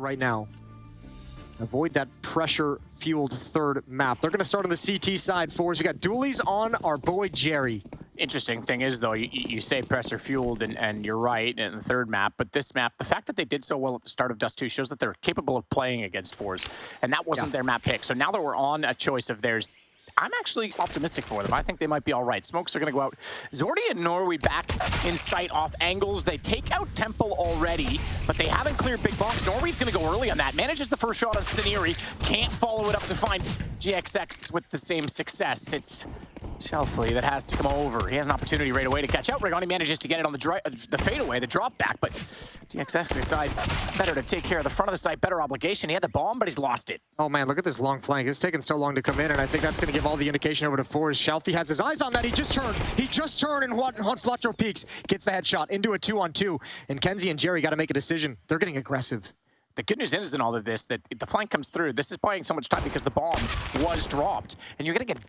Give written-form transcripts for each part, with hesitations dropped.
right now. Avoid that pressure-fueled third map. They're going to start on the CT side for us. We got dualies on our boy Jerry. Interesting thing is, though, you say pressure-fueled, and you're right in the third map, but this map, the fact that they did so well at the start of Dust 2 shows that they're capable of playing against forZe, and that wasn't their map pick. So now that we're on a choice of theirs, I'm actually optimistic for them. I think they might be all right. Smokes are going to go out. Zordi and Norwi back in sight off angles. They take out Temple already, but they haven't cleared big box. Norwi's going to go early on that. Manages the first shot on sinnopsyy. Can't follow it up to find GXX with the same success. It's shalfey that has to come over. He has an opportunity right away to catch out rigoN. He manages to get it on the fadeaway, the drop back, but GXX decides better to take care of the front of the site, better obligation. He had the bomb, but he's lost it. Oh man, look at this long flank. It's taken so long to come in, and I think that's going to give all the indication over to forZe. Shalfey has his eyes on that. He just turned, and Juan Flatro peeks. Gets the headshot into a 2-on-2, and KENSI and Jerry got to make a decision. They're getting aggressive. The good news is in all of this that if the flank comes through, this is buying so much time because the bomb was dropped, and you're going to get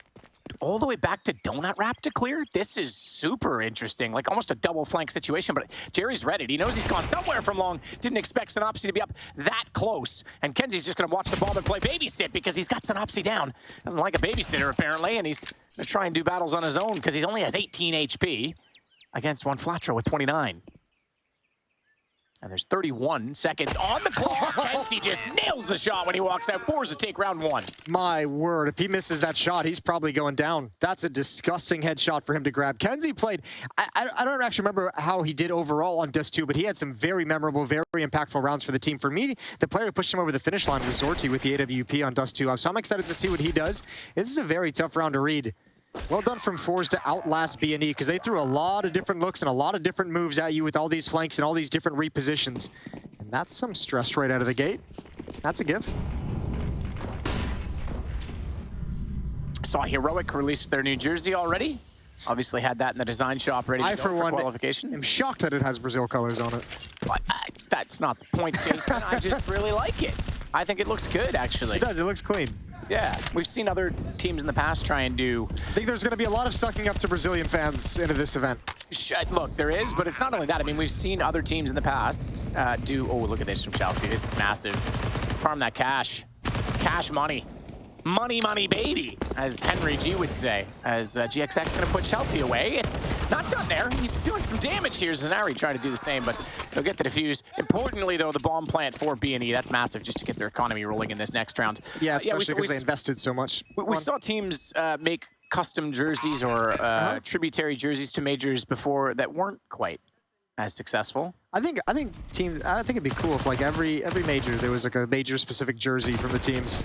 all the way back to Donut Wrap to clear. This is super interesting, like almost a double flank situation, but Jerry's ready. He knows he's gone somewhere from long. Didn't expect sinnopsyy to be up that close. And KENSI's just going to watch the bomb and play babysit because he's got sinnopsyy down. Doesn't like a babysitter, apparently, and he's going to try and do battles on his own because he only has 18 HP against Juan Flatro with 29. And there's 31 seconds on the clock. KENSI just nails the shot when he walks out. forZe take round 1. My word, if he misses that shot, he's probably going down. That's a disgusting headshot for him to grab. KENSI played, I don't actually remember how he did overall on Dust 2, but he had some very memorable, very impactful rounds for the team. For me, the player who pushed him over the finish line was Zorti with the AWP on Dust 2. So I'm excited to see what he does. This is a very tough round to read. Well done from forZe to outlast B&E because they threw a lot of different looks and a lot of different moves at you with all these flanks and all these different repositions. And that's some stress right out of the gate. That's a gift. Saw Heroic release their new jersey already. Obviously had that in the design shop ready to go for qualification. I'm shocked that it has Brazil colors on it. That's not the point, Jason. I just really like it. I think it looks good, actually. It does. It looks clean. Yeah, we've seen other teams in the past try and do... I think there's going to be a lot of sucking up to Brazilian fans into this event. Look, there is, but it's not only that. I mean, we've seen other teams in the past do... Oh, look at this from shalfey. This is massive. Farm that cash. Cash money. Money, money, baby, as Henry G would say. As GXX going to put shalfey away. It's not done there. He's doing some damage here. Zanari trying to do the same, but he'll get the defuse. Importantly, though, the bomb plant for B&E. That's massive just to get their economy rolling in this next round. Yeah, especially because they invested so much. We saw teams make custom jerseys or tributary jerseys to majors before that weren't quite as successful. I think it'd be cool if like every major there was like a major specific jersey from the teams.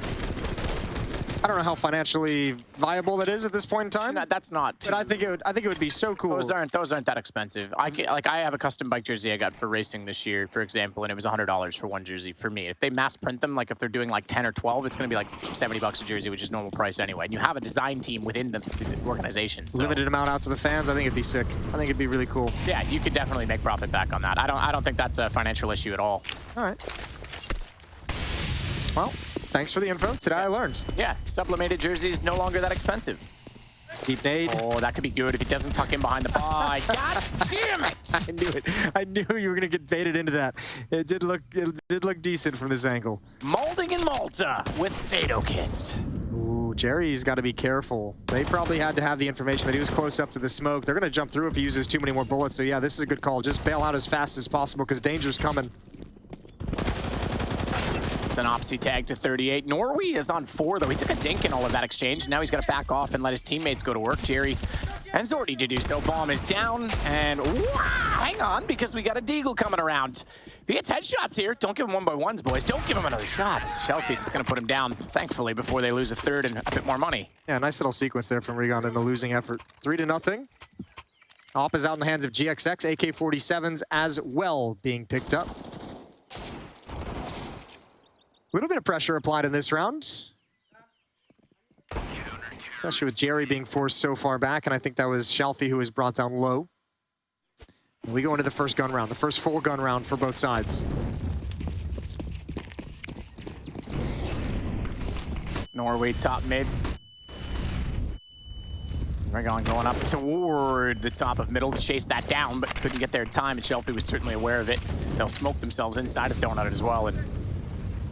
I don't know how financially viable that is at this point in time. That's not. But I think it would be so cool. Those aren't that expensive. I have a custom bike jersey I got for racing this year, for example, and it was $100 for one jersey for me. If they mass print them, like if they're doing like 10 or 12, it's going to be like $70 a jersey, which is normal price anyway. And you have a design team within the organization. So. Limited amount out to the fans. I think it'd be sick. I think it'd be really cool. Yeah, you could definitely make profit back on that. I don't think that's a financial issue at all. All right. Well, thanks for the info. Today I learned. Yeah, sublimated jerseys no longer that expensive. Deep nade. Oh, that could be good if he doesn't tuck in behind the ball. God damn it! I knew it. I knew you were gonna get baited into that. It did look decent from this angle. Molding in Malta with Sadokist. Ooh, Jerry's got to be careful. They probably had to have the information that he was close up to the smoke. They're gonna jump through if he uses too many more bullets. So yeah, this is a good call. Just bail out as fast as possible because danger's coming. Sinnopsyy tag to 38. Norwi is on 4, though. He took a dink in all of that exchange. Now he's got to back off and let his teammates go to work. Jerry and Zordi to do so. Bomb is down. And hang on, because we got a deagle coming around. If he gets headshots here, don't give him 1-by-1s, boys. Don't give him another shot. It's shalfey that's going to put him down, thankfully, before they lose a third and a bit more money. Yeah, nice little sequence there from rigoN in the losing effort. 3-0. Op is out in the hands of GXX. AK-47s as well being picked up. A little bit of pressure applied in this round. Especially with Jerry being forced so far back, and I think that was shalfey who was brought down low. And we go into the first gun round, the first full gun round for both sides. Norwi top mid. rigoN going up toward the top of middle to chase that down, but couldn't get there in time, and shalfey was certainly aware of it. They'll smoke themselves inside of Donut as well, and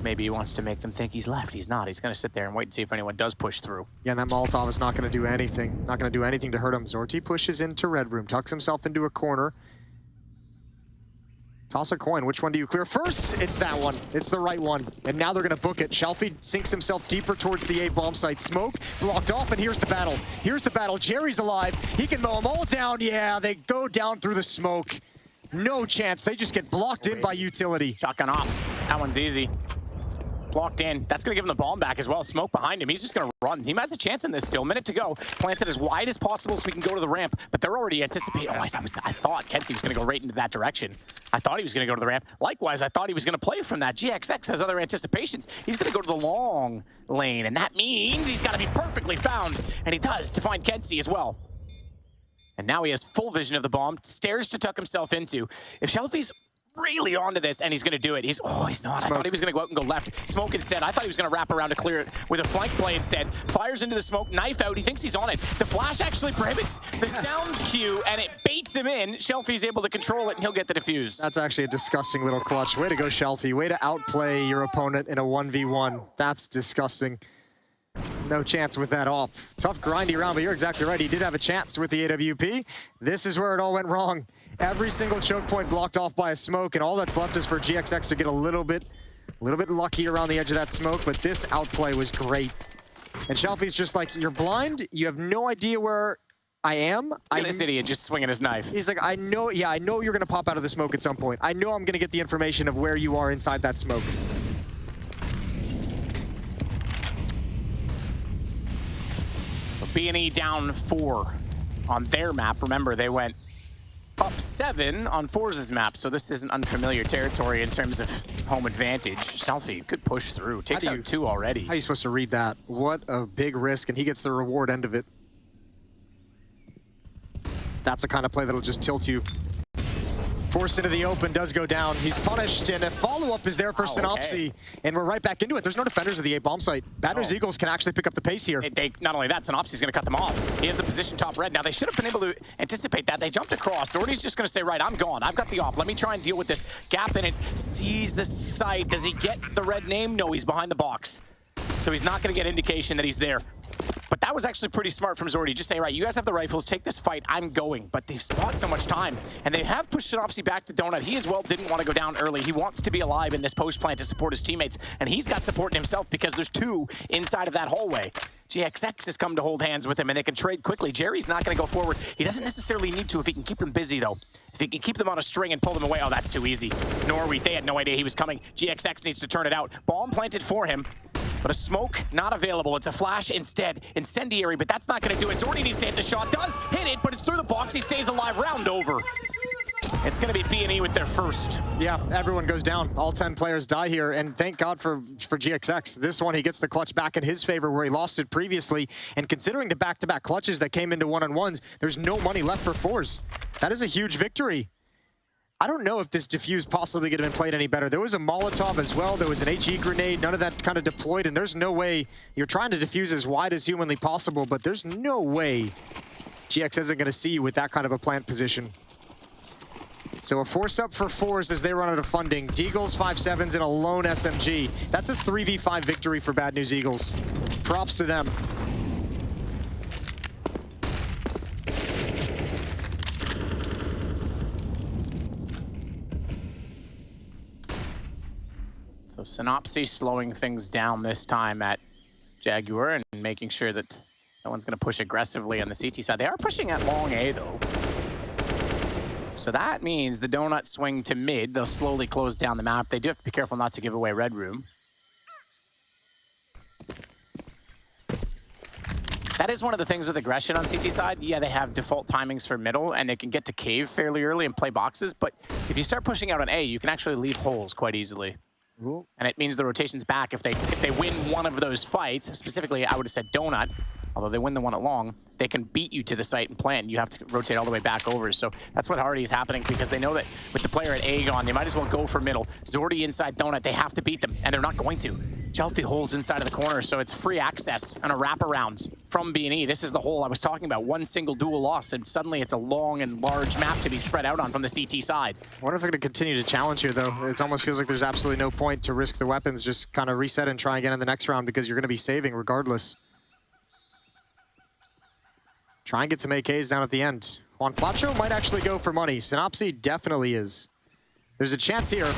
Maybe he wants to make them think he's left. He's not. He's going to sit there and wait and see if anyone does push through. Yeah, and that Molotov is not going to do anything. Not going to do anything to hurt him. Zorti pushes into Red Room, tucks himself into a corner. Toss a coin. Which one do you clear first? It's that one. It's the right one. And now they're going to book it. shalfey sinks himself deeper towards the A bomb site. Smoke blocked off, and here's the battle. Here's the battle. Jerry's alive. He can mow them all down. Yeah, they go down through the smoke. No chance. They just get blocked in by utility. Shotgun off. That one's easy. Blocked in. That's going to give him the bomb back as well. Smoke behind him. He's just going to run. He has a chance in this still. Minute to go. Planted as wide as possible so we can go to the ramp. But they're already anticipating. Oh, I thought KENSI was going to go right into that direction. I thought he was going to go to the ramp. Likewise, I thought he was going to play from that. GXX has other anticipations. He's going to go to the long lane. And that means he's got to be perfectly found. And he does to find KENSI as well. And now he has full vision of the bomb. Stairs to tuck himself into. If shalfey's really onto this, and he's going to do it. He's not. Smoke. I thought he was going to go out and go left. Smoke instead. I thought he was going to wrap around to clear it with a flank play instead. Fires into the smoke, knife out. He thinks he's on it. The flash actually prohibits the sound cue, and it baits him in. shalfey's able to control it, and he'll get the defuse. That's actually a disgusting little clutch. Way to go, shalfey. Way to outplay your opponent in a 1v1. That's disgusting. No chance with that off. Tough, grindy round, but you're exactly right. He did have a chance with the AWP. This is where it all went wrong. Every single choke point blocked off by a smoke, and all that's left is for GXX to get a little bit lucky around the edge of that smoke, but this outplay was great. And shalfey's just like, you're blind, you have no idea where I am. Look at this idiot just swinging his knife. He's like, I know you're gonna pop out of the smoke at some point. I know I'm gonna get the information of where you are inside that smoke. B&E down 4 on their map. Remember, they went up 7 on forZe's map, so this isn't unfamiliar territory in terms of home advantage. shalfey could push through. Takes out 2 already. How are you supposed to read that? What a big risk, and he gets the reward end of it. That's the kind of play that'll just tilt you. Forced into the open, does go down. He's punished, and a follow-up is there for sinnopsyy. And we're right back into it. There's no defenders of the A bomb site. Bad News Eagles can actually pick up the pace here. Not only that, sinnopsyyy's going to cut them off. He has the position top red. Now, they should have been able to anticipate that. They jumped across. Zorti's just going to say, right, I'm gone. I've got the op. Let me try and deal with this gap in it. Sees the site. Does he get the red name? No, he's behind the box. So he's not going to get indication that he's there. But that was actually pretty smart from Zorti. Just say, right, you guys have the rifles, take this fight, I'm going. But they've bought so much time. And they have pushed sinnopsyy back to Donut. He as well didn't want to go down early. He wants to be alive in this post plant to support his teammates. And he's got support in himself because there's 2 inside of that hallway. GXX has come to hold hands with him, and they can trade quickly. Jerry's not going to go forward. He doesn't necessarily need to if he can keep them busy, though. If he can keep them on a string and pull them away, oh, that's too easy. Norwi, they had no idea he was coming. GXX needs to turn it out. Bomb planted for him. But a smoke not available. It's a flash instead. Incendiary, but that's not going to do it. Zorti needs to hit the shot. Does hit it, but it's through the box. He stays alive. Round over. It's going to be B&E with their first. Yeah, everyone goes down. All 10 players die here, and thank God for GXX. This one, he gets the clutch back in his favor where he lost it previously. And considering the back-to-back clutches that came into one-on-ones, there's no money left for forZe. That is a huge victory. I don't know if this defuse possibly could have been played any better. There was a Molotov as well. There was an HE grenade. None of that kind of deployed, and there's no way. You're trying to defuse as wide as humanly possible, but there's no way GX isn't going to see you with that kind of a plant position. So a force up for forZe as they run out of funding. Deagles 5.7s and a lone SMG. That's a 3v5 victory for Bad News Eagles. Props to them. So sinnopsyy slowing things down this time at Jaguar and making sure that no one's going to push aggressively on the CT side. They are pushing at long A, though. So that means the donut swing to mid. They'll slowly close down the map. They do have to be careful not to give away red room. That is one of the things with aggression on CT side. Yeah, they have default timings for middle, and they can get to cave fairly early and play boxes. But if you start pushing out on A, you can actually leave holes quite easily. Ooh. And it means the rotation's back. If they win one of those fights, specifically I would have said donut, although they win the one at long, they can beat you to the site and plant. You have to rotate all the way back over. So that's what already is happening, because they know that with the player at A gone, they might as well go for middle. Zordi inside donut, they have to beat them, and they're not going to. shalfey holds inside of the corner, so it's free access and a wraparound from B&E. This is the hole I was talking about. One single duel loss, and suddenly it's a long and large map to be spread out on from the CT side. I wonder if they're going to continue to challenge here, though. It almost feels like there's absolutely no point to risk the weapons. Just kind of reset and try again in the next round, because you're going to be saving regardless. Try and get some AKs down at the end. Juan Flacho might actually go for money. sinnopsyy definitely is. There's a chance here.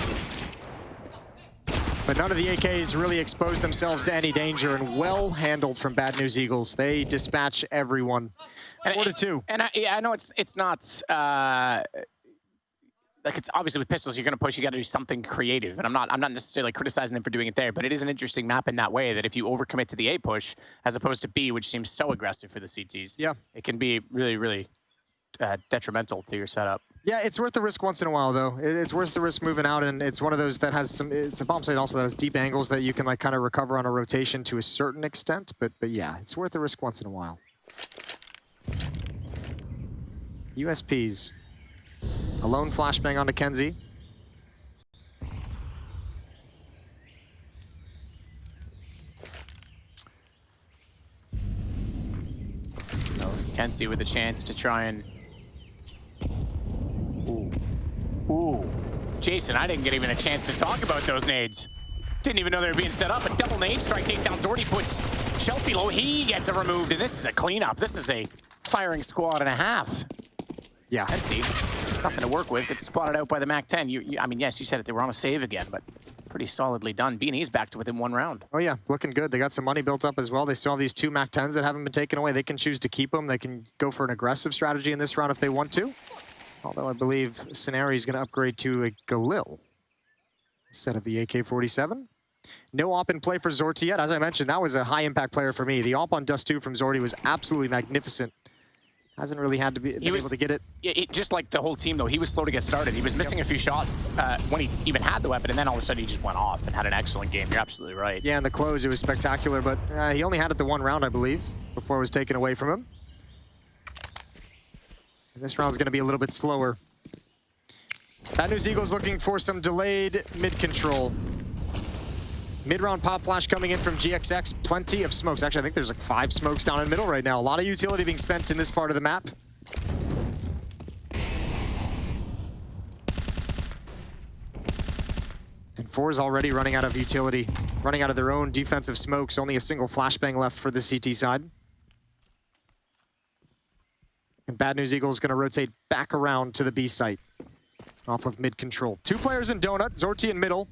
But none of the AKs really expose themselves to any danger, and well handled from Bad News Eagles. They dispatch everyone. 4-2. And I know it's not like, it's obviously with pistols you're going to push. You got to do something creative, and I'm not necessarily criticizing them for doing it there, but it is an interesting map in that way, that if you overcommit to the A push as opposed to B, which seems so aggressive for the CTs, yeah, it can be really detrimental to your setup. Yeah, it's worth the risk once in a while, though. It's worth the risk moving out, and it's one of those that has some. It's a bomb site also that has deep angles that you can like kind of recover on a rotation to a certain extent. But yeah, it's worth the risk once in a while. USPs. A lone flashbang onto KENSI. So KENSI with a chance to try and. Ooh. Jason, I didn't get even a chance to talk about those nades. Didn't even know they were being set up. A double nade strike takes down Zordi, puts shalfey low. He gets it removed, and this is a cleanup. This is a firing squad and a half. Yeah. KENSI, nothing to work with. Gets spotted out by the MAC-10. I mean, yes, you said it. They were on a save again, but pretty solidly done. B&E's back to within one round. Oh yeah, looking good. They got some money built up as well. They still have these 2 MAC-10s that haven't been taken away. They can choose to keep them. They can go for an aggressive strategy in this round if they want to. Although I believe sinnopsyy is going to upgrade to a Galil instead of the AK-47. No op in play for Zorti yet. As I mentioned, that was a high-impact player for me. The op on Dust 2 from Zorti was absolutely magnificent. Hasn't really had to be able to get it. Just like the whole team, though, he was slow to get started. He was missing a few shots when he even had the weapon, and then all of a sudden he just went off and had an excellent game. You're absolutely right. Yeah, in the close, it was spectacular, but he only had it the 1 round, I believe, before it was taken away from him. And this round's going to be a little bit slower. Bad News Eagles looking for some delayed mid-control. Mid-round pop flash coming in from GXX. Plenty of smokes. Actually, I think there's like 5 smokes down in the middle right now. A lot of utility being spent in this part of the map. And forZe already running out of utility. Running out of their own defensive smokes. Only a single flashbang left for the CT side. And Bad News Eagles going to rotate back around to the B site. Off of mid-control. 2 players in donut. Zorti in middle.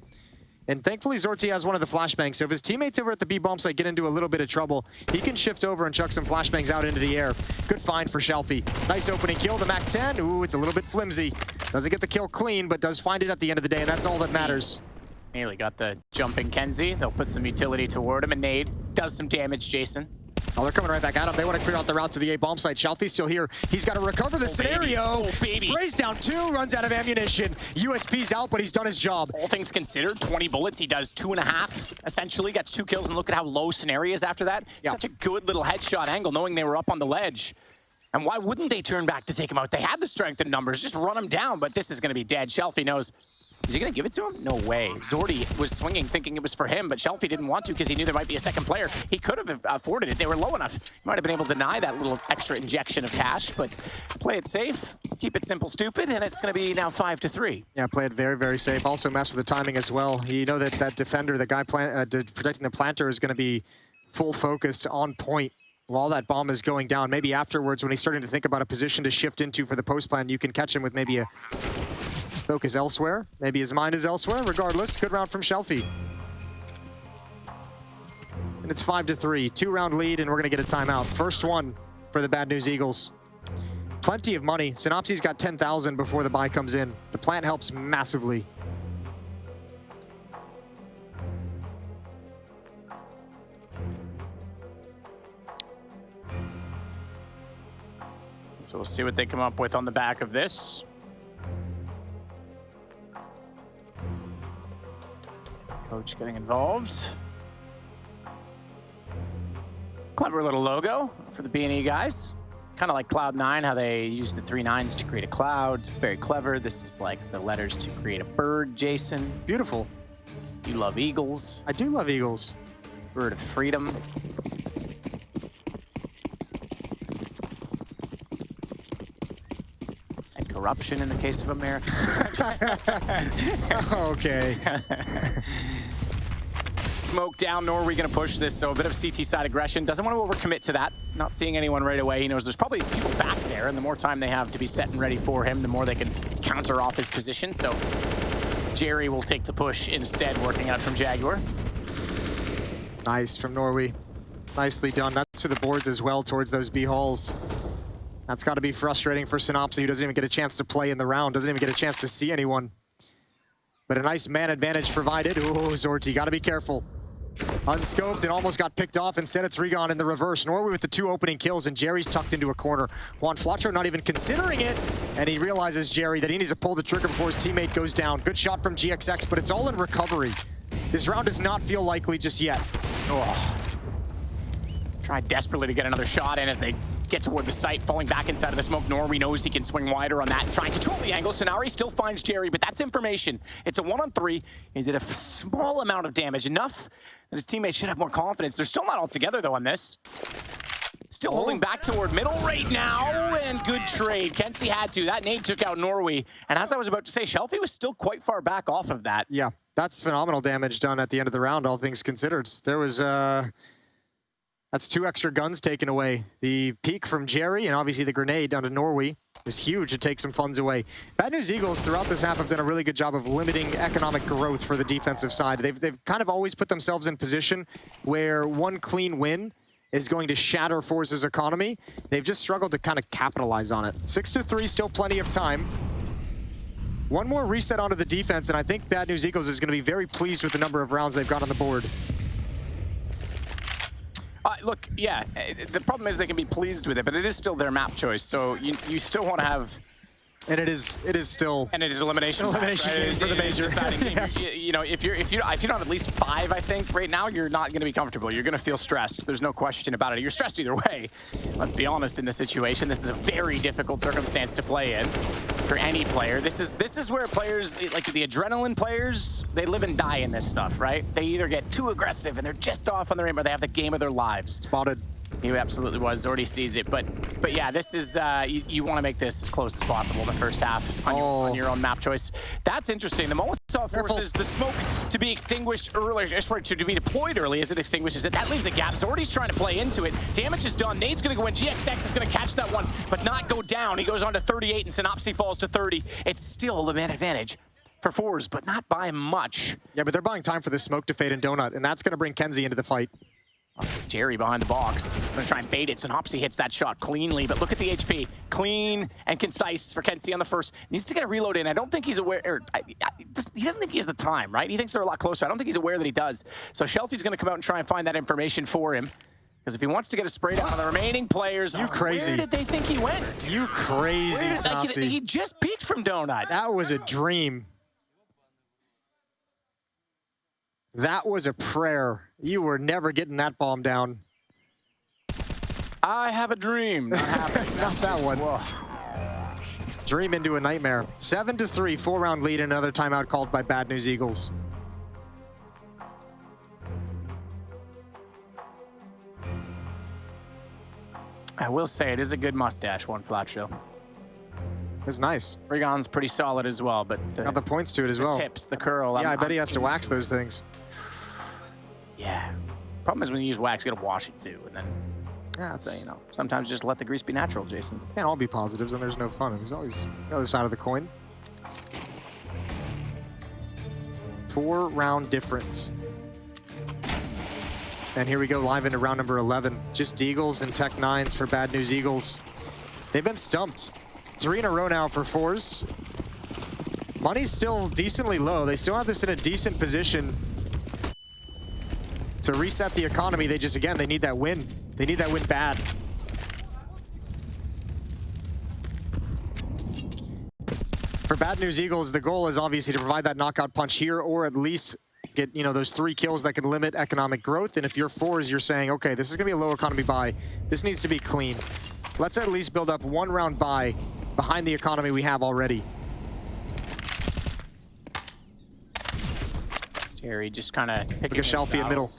And thankfully, Zorti has one of the flashbangs. So if his teammates over at the B bomb site get into a little bit of trouble, he can shift over and chuck some flashbangs out into the air. Good find for shalfey. Nice opening kill. The MAC-10. Ooh, it's a little bit flimsy. Doesn't get the kill clean, but does find it at the end of the day, and that's all that matters. Nearly got the jumping KENSI. They'll put some utility toward him. A nade does some damage, Jason. Oh, they're coming right back at him. They want to clear out the route to the A bomb site. shalfey's still here. He's got to recover the scenario. Baby. Sprays down 2, runs out of ammunition. USP's out, but he's done his job. All things considered, 20 bullets. He does 2.5, essentially. Gets 2 kills, and look at how low sinnopsyy is after that. Yeah. Such a good little headshot angle, knowing they were up on the ledge. And why wouldn't they turn back to take him out? They had the strength and numbers. Just run him down, but this is going to be dead. shalfey knows. Is he going to give it to him? No way. Zordi was swinging, thinking it was for him, but shalfey didn't want to because he knew there might be a second player. He could have afforded it. They were low enough. He might have been able to deny that little extra injection of cash, but play it safe, keep it simple, stupid, and it's going to be now 5-3. Yeah, play it very, very safe. Also mess with the timing as well. You know that that defender, the guy protecting the planter, is going to be full focused, on point while that bomb is going down. Maybe afterwards, when he's starting to think about a position to shift into for the post plan, you can catch him with maybe a focus elsewhere. Maybe his mind is elsewhere. Regardless, good round from shalfey. And it's 5-3. 2-round lead, and we're going to get a timeout. First one for the Bad News Eagles. Plenty of money. sinnopsyy's got 10,000 before the buy comes in. The plant helps massively. So we'll see what they come up with on the back of this. Coach getting involved. Clever little logo for the B&E guys. Kind of like Cloud9, how they use the 3 9s to create a cloud. Very clever. This is like the letters to create a bird, Jason. Beautiful. You love eagles. I do love eagles. Bird of freedom. And corruption in the case of America. Okay. Smoke down, Norwi gonna push this, so a bit of CT side aggression. Doesn't want to overcommit to that. Not seeing anyone right away. He knows there's probably people back there, and the more time they have to be set and ready for him, the more they can counter off his position. So Jerry will take the push instead, working out from Jaguar. Nice from Norwi. Nicely done. That's to the boards as well towards those B halls. That's got to be frustrating for sinnopsyy, who doesn't even get a chance to play in the round, doesn't even get a chance to see anyone. But a nice man advantage provided. Ooh, Zorti, got to be careful. Unscoped and almost got picked off. Instead, it's rigoN in the reverse. Norwi with the 2 opening kills, and Jerry's tucked into a corner. Juan Flacho not even considering it, and he realizes, Jerry, that he needs to pull the trigger before his teammate goes down. Good shot from GXX, but it's all in recovery. This round does not feel likely just yet. Oh. Try desperately to get another shot in as they get toward the site, falling back inside of the smoke. Norwi knows he can swing wider on that and try and control the angle. Sonari still finds Jerry, but that's information. It's a 1-on-3. He did a small amount of damage, enough that his teammates should have more confidence. They're still not all together, though, on this. Still holding back toward middle right now, and good trade. KENSI had to. That nade took out Norwi, and as I was about to say, shalfey was still quite far back off of that. Yeah, that's phenomenal damage done at the end of the round, all things considered. There was... That's 2 extra guns taken away. The peek from Jerry and obviously the grenade down to Norwi is huge to take some funds away. Bad News Eagles throughout this half have done a really good job of limiting economic growth for the defensive side. They've kind of always put themselves in position where one clean win is going to shatter forZe's economy. They've just struggled to kind of capitalize on it. 6-3, still plenty of time. One more reset onto the defense, and I think Bad News Eagles is going to be very pleased with the number of rounds they've got on the board. Look, yeah, the problem is they can be pleased with it, but it is still their map choice, so you still want to have... And it is still... And it is elimination game right? for the major. Deciding game. Yes. You know, if you're not at least 5, I think, right now, you're not going to be comfortable. You're going to feel stressed. There's no question about it. You're stressed either way. Let's be honest in this situation. This is a very difficult circumstance to play in for any player. This is where players, like the adrenaline players, they live and die in this stuff, right? They either get too aggressive and they're just off on their aim, or they have the game of their lives. Spotted. He absolutely was. Already sees it, but yeah, this is you want to make this as close as possible in the first half on your own map choice. That's interesting. The Molotov forces the smoke to be extinguished early, to be deployed early as it extinguishes it. That leaves a gap. Zordy's trying to play into it. Damage is done. Nade's going to go in. GXX is going to catch that one, but not go down. He goes on to 38, and sinnopsyy falls to 30. It's still the man advantage for forZe, but not by much. Yeah, but they're buying time for this smoke to fade in Donut, and that's going to bring KENSI into the fight. Jerry behind the box. Gonna try and bait it. sinnopsyy hits that shot cleanly, but look at the HP. Clean and concise for KENSI on the first. Needs to get a reload in. I don't think he's aware, he doesn't think he has the time, right? He thinks they're a lot closer. I don't think he's aware that he does. So shalfey's gonna come out and try and find that information for him. Because if he wants to get a spray down on the remaining players, crazy. Where did they think he went? You crazy, sinnopsyy. He just peeked from Donut. That was a dream. That was a prayer. You were never getting that bomb down. I have a dream. Not happening. Not that one. Whoa. Dream into a nightmare. 7-3, 4-round lead, another timeout called by Bad News Eagles. I will say it is a good mustache, Juan Flacho. It's nice. rigoN's pretty solid as well, but got the points to it as well. Tips, the curl. Yeah, I bet he has to wax those things. Yeah. Problem is when you use wax, you gotta wash it too, and then you know, sometimes just let the grease be natural, Jason. Can't all be positives, and there's no fun. There's always the other side of the coin. 4-round difference. And here we go live into round number 11. Just Deagles and Tech 9s for Bad News Eagles. They've been stumped. 3 in a row now for forZe. Money's still decently low. They still have this in a decent position to reset the economy. They just, again, they need that win. They need that win bad. For Bad News Eagles, the goal is obviously to provide that knockout punch here, or at least get, you know, those 3 kills that can limit economic growth. And if you're forZe, you're saying, okay, this is gonna be a low economy buy. This needs to be clean. Let's at least build up 1 round buy behind the economy we have already. Jerry just kind of picking Look at shalfey in middle.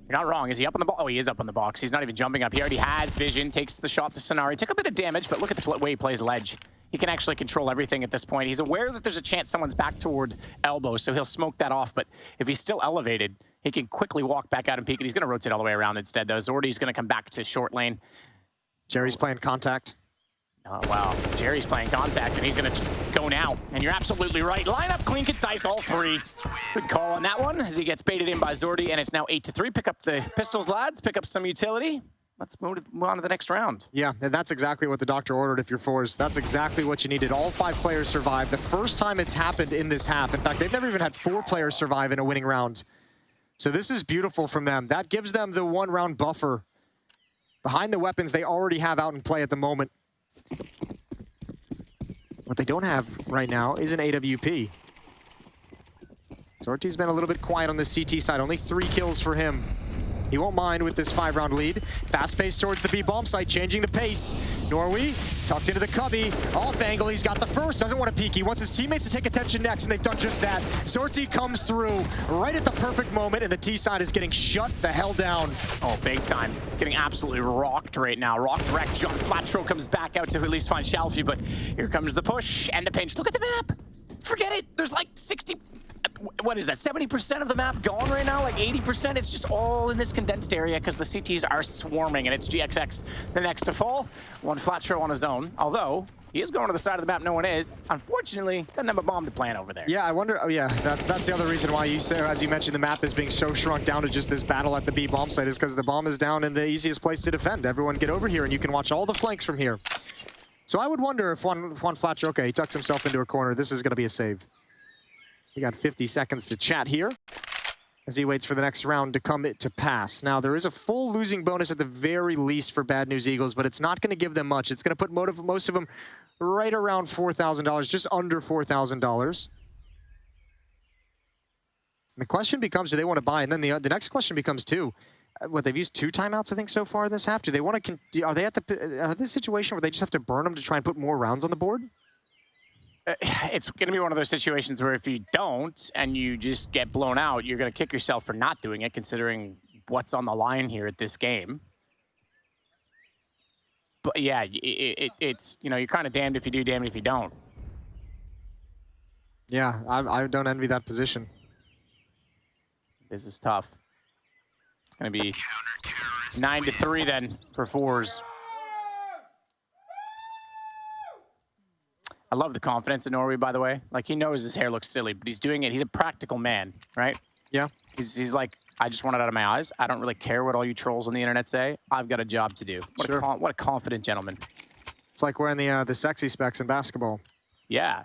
You're not wrong. Is he up on the box? Oh, he is up on the box. He's not even jumping up. He already has vision, takes the shot to sinnopsyy. Took a bit of damage, but look at the way he plays ledge. He can actually control everything at this point. He's aware that there's a chance someone's back toward elbow, so he'll smoke that off. But if he's still elevated, he can quickly walk back out and peek, and he's going to rotate all the way around instead, though. Zordy's going to come back to short lane. Jerry's playing contact. Oh, wow. Jerry's playing contact, and he's going to go now. And you're absolutely right. Line up, clean, concise, all 3. Good call on that one as he gets baited in by Zordy, and it's now 8-3. Pick up the pistols, lads. Pick up some utility. Let's move on to the next round. Yeah, and that's exactly what the doctor ordered if you're forZe. That's exactly what you needed. All 5 players survived. The first time it's happened in this half. In fact, they've never even had 4 players survive in a winning round. So this is beautiful from them. That gives them the 1 round buffer behind the weapons they already have out in play at the moment. What they don't have right now is an AWP. Zorty's been a little bit quiet on the CT side. Only 3 kills for him. He won't mind with this 5-round lead. Fast pace towards the B bomb site, changing the pace. Norwi tucked into the cubby. Off angle, he's got the first. Doesn't want to peek. He wants his teammates to take attention next, and they've done just that. ZorTy comes through right at the perfect moment, and the T side is getting shut the hell down. Oh, big time. Getting absolutely rocked right now. Rocked, wrecked. Jump. Flatro comes back out to at least find shalfey, but here comes the push and the pinch. Look at the map. Forget it. There's like 60... What is that, 70% of the map gone right now? Like 80%? It's just all in this condensed area because the CTs are swarming, and it's GXX the next to fall. One Flatro on his own, although he is going to the side of the map no one is. Unfortunately, doesn't have a bomb to plant over there. Yeah, I wonder, oh yeah, that's the other reason why you say, as you mentioned, the map is being so shrunk down to just this battle at the B bomb site is because the bomb is down in the easiest place to defend. Everyone get over here and you can watch all the flanks from here. So I would wonder if one Flatro, okay, he tucks himself into a corner, this is gonna be a save. We got 50 seconds to chat here as he waits for the next round to come to pass. Now, there is a full losing bonus at the very least for Bad News Eagles, but it's not going to give them much. It's going to put most of them right around $4,000, just under $4,000. The question becomes, do they want to buy? And then the next question becomes, too, what, they've used 2 timeouts, I think, so far in this half. Do they want to, are they at this situation where they just have to burn them to try and put more rounds on the board? It's going to be one of those situations where if you don't and you just get blown out, you're going to kick yourself for not doing it, considering what's on the line here at this game. But yeah, it's, you know, you're kind of damned if you do, damned if you don't. Yeah, I don't envy that position. This is tough. It's going to be 9-3 then for forZe. I love the confidence in Norwi, by the way. Like, he knows his hair looks silly, but he's doing it. He's a practical man, right? Yeah. He's like, I just want it out of my eyes. I don't really care what all you trolls on the internet say. I've got a job to do. What a confident gentleman. It's like wearing the sexy specs in basketball. Yeah.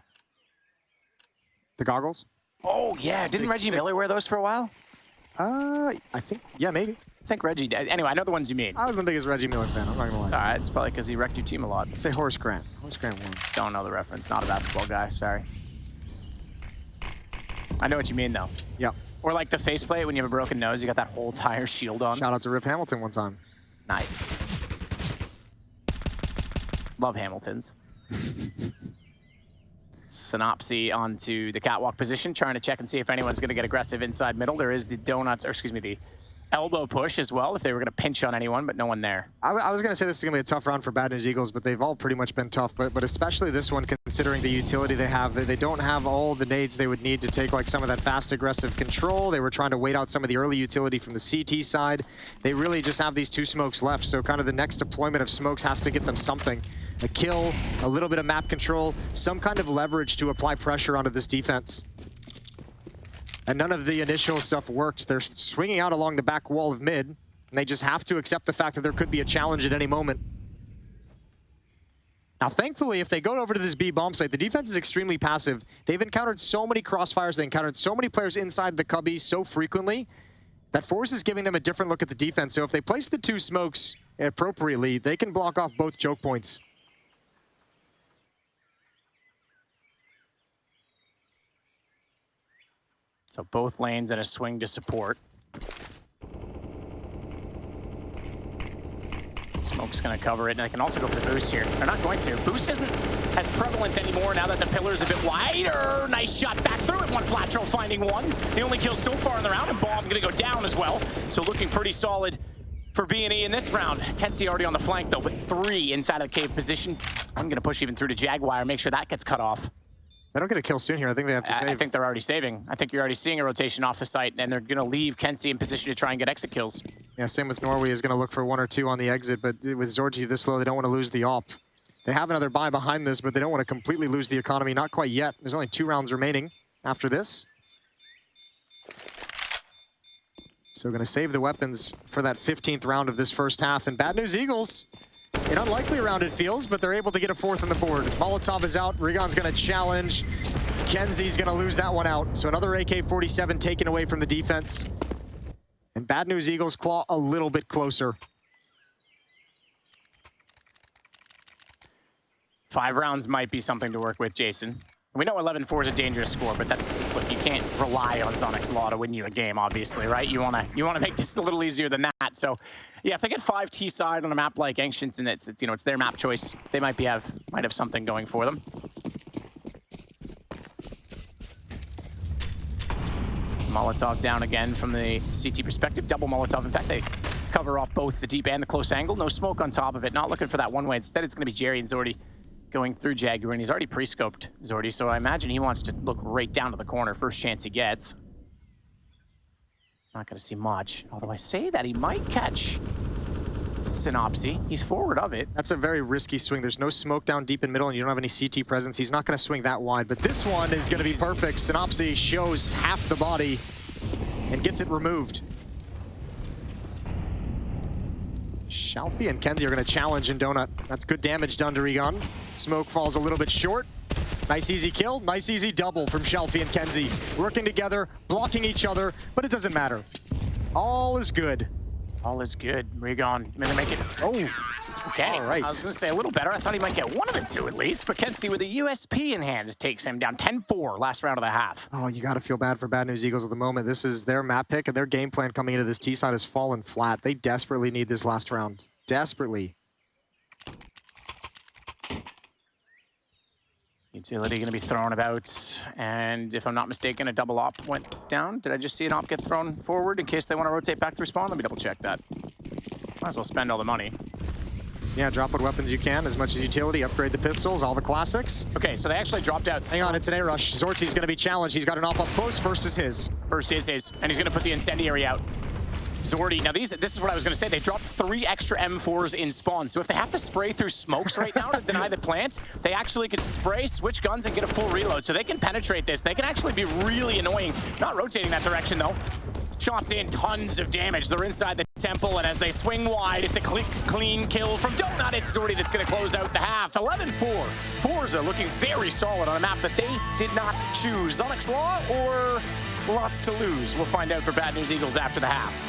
The goggles? Oh, yeah. Didn't Reggie Miller wear those for a while? I think, yeah, maybe. I think Reggie did. Anyway, I know the ones you mean. I was the biggest Reggie Miller fan, I'm not gonna lie. All right, it's probably because he wrecked your team a lot. Let's say Horace Grant. Horace Grant won. Don't know the reference. Not a basketball guy, sorry. I know what you mean, though. Yeah. Or like the faceplate when you have a broken nose, you got that whole tire shield on. Shout out to Rip Hamilton one time. Nice. Love Hamiltons. sinnopsyy onto the catwalk position, trying to check and see if anyone's going to get aggressive inside middle. There is the donuts, or excuse me, the elbow push as well, if they were going to pinch on anyone, but no one there. I was going to say this is going to be a tough round for Bad News Eagles, but they've all pretty much been tough, but especially this one, considering the utility they have. They don't have all the nades they would need to take like some of that fast, aggressive control. They were trying to wait out some of the early utility from the CT side. They really just have these 2 smokes left, so kind of the next deployment of smokes has to get them something. A kill, a little bit of map control, some kind of leverage to apply pressure onto this defense. And none of the initial stuff worked. They're swinging out along the back wall of mid, and they just have to accept the fact that there could be a challenge at any moment. Now, thankfully, if they go over to this B bomb site, the defense is extremely passive. They've encountered so many crossfires, they encountered so many players inside the cubby so frequently that forZe is giving them a different look at the defense. So if they place the 2 smokes appropriately, they can block off both choke points. So both lanes and a swing to support. Smoke's going to cover it, and I can also go for the boost here. They're not going to. Boost isn't as prevalent anymore now that the pillar's a bit wider. Nice shot back through it. One flat troll finding one. The only kill so far in the round, and Bomb going to go down as well. So looking pretty solid for B&E in this round. KENSI already on the flank, though, with 3 inside of the cave position. I'm going to push even through to Jaguar, make sure that gets cut off. They don't get a kill soon here. I think they have to save. I think they're already saving. I think you're already seeing a rotation off the site, and they're going to leave KENSI in position to try and get exit kills. Yeah, same with Norwi is going to look for 1 or 2 on the exit, but with zorji this low, they don't want to lose the AWP. They have another buy behind this, but they don't want to completely lose the economy. Not quite yet. There's only 2 rounds remaining after this. So going to save the weapons for that 15th round of this first half. And bad news, Eagles. An unlikely round it feels, but they're able to get a 4th on the board. Molotov is out. rigoN's going to challenge. KENSI's going to lose that one out. So another AK-47 taken away from the defense. And bad news, Eagles claw a little bit closer. 5 rounds might be something to work with, Jason. We know 11-4 is a dangerous score, but look, you can't rely on Sonic's Law to win you a game, obviously, right? You wanna make this a little easier than that. So, yeah, if they get 5 T-side on a map like Ancient, and it's their map choice, they might have something going for them. Molotov down again from the CT perspective. Double Molotov. In fact, they cover off both the deep and the close angle. No smoke on top of it. Not looking for that one-way. Instead, it's going to be Jerry and Zordy going through Jaguar, and he's already pre-scoped Zordy, so I imagine he wants to look right down to the corner first chance he gets. Not going to see much, although I say that he might catch sinnopsyy. He's forward of it. That's a very risky swing. There's no smoke down deep in middle, and you don't have any CT presence. He's not going to swing that wide, but this one is going to be perfect. sinnopsyy shows half the body and gets it removed. shalfey and KENSI are going to challenge in Donut. That's good damage done to rigoN. Smoke falls a little bit short. Nice easy kill, nice easy double from shalfey and KENSI. Working together, blocking each other, but it doesn't matter. All is good. All is good. rigoN gonna make it. Oh, okay. All right. I was gonna say a little better. I thought he might get 1 of the 2 at least, but KENSI with a USP in hand takes him down 10-4 last round of the half. Oh, you got to feel bad for Bad News Eagles at the moment. This is their map pick, and their game plan coming into this T side has fallen flat. They desperately need this last round. Desperately. Utility going to be thrown about, and if I'm not mistaken, a double op went down. Did I just see an op get thrown forward in case they want to rotate back to respawn? Let me double check that. Might as well spend all the money. Yeah, drop what weapons you can, as much as utility, upgrade the pistols, all the classics. Okay, so they actually dropped out. Hang on, it's an A-rush. zorty's going to be challenged. He's got an op up close. First is his. First is his, and he's going to put the incendiary out. Zordy, now this is what I was going to say. They dropped 3 extra M4s in spawn, so if they have to spray through smokes right now to deny the plant, they actually could spray, switch guns, and get a full reload, so they can penetrate this. They can actually be really annoying. Not rotating that direction, though. Shots in, tons of damage. They're inside the temple, and as they swing wide, it's a clean kill from Donut. It's Zordy that's going to close out the half. 11-4. forZe looking very solid on a map that they did not choose. Sonic's Law or lots to lose? We'll find out for Bad News Eagles after the half.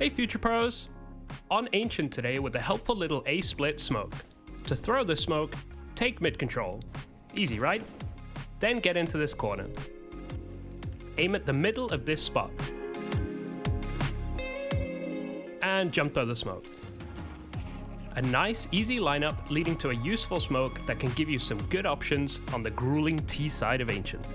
Hey Future Pros! On Ancient today with a helpful little A-split smoke. To throw the smoke, take mid control. Easy, right? Then get into this corner. Aim at the middle of this spot. And jump through the smoke. A nice, easy lineup leading to a useful smoke that can give you some good options on the grueling T side of Ancient.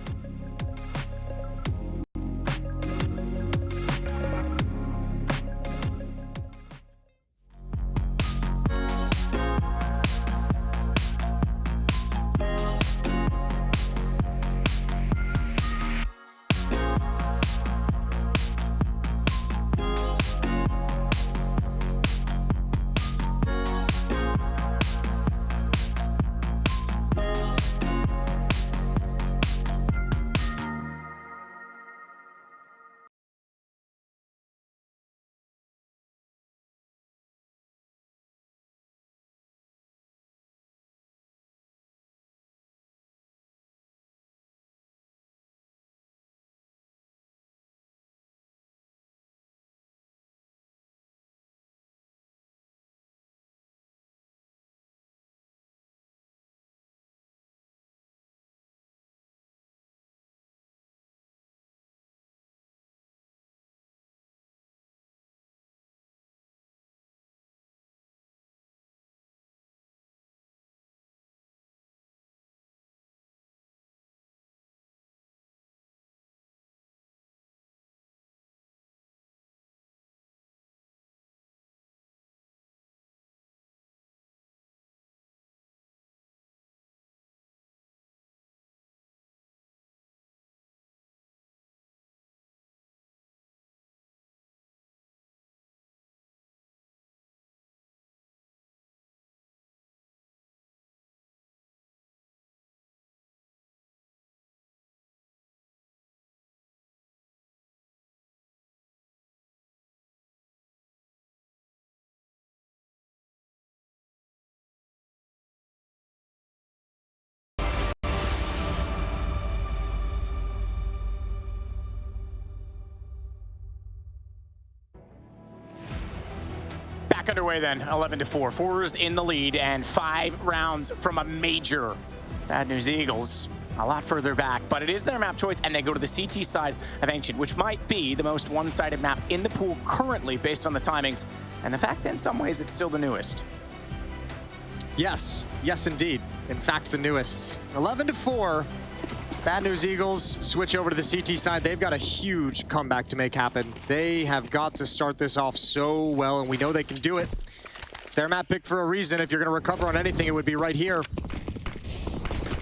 back underway then, 11-4. forZe in the lead and 5 rounds from a major. Bad news Eagles, a lot further back, but it is their map choice, and they go to the CT side of Ancient, which might be the most one-sided map in the pool currently based on the timings, and the fact in some ways it's still the newest. Yes, yes indeed. In fact, the newest. 11-4. Bad news Eagles switch over to the CT side. They've got a huge comeback to make happen. They have got to start this off so well, and we know they can do it. It's their map pick for a reason. If you're going to recover on anything, it would be right here.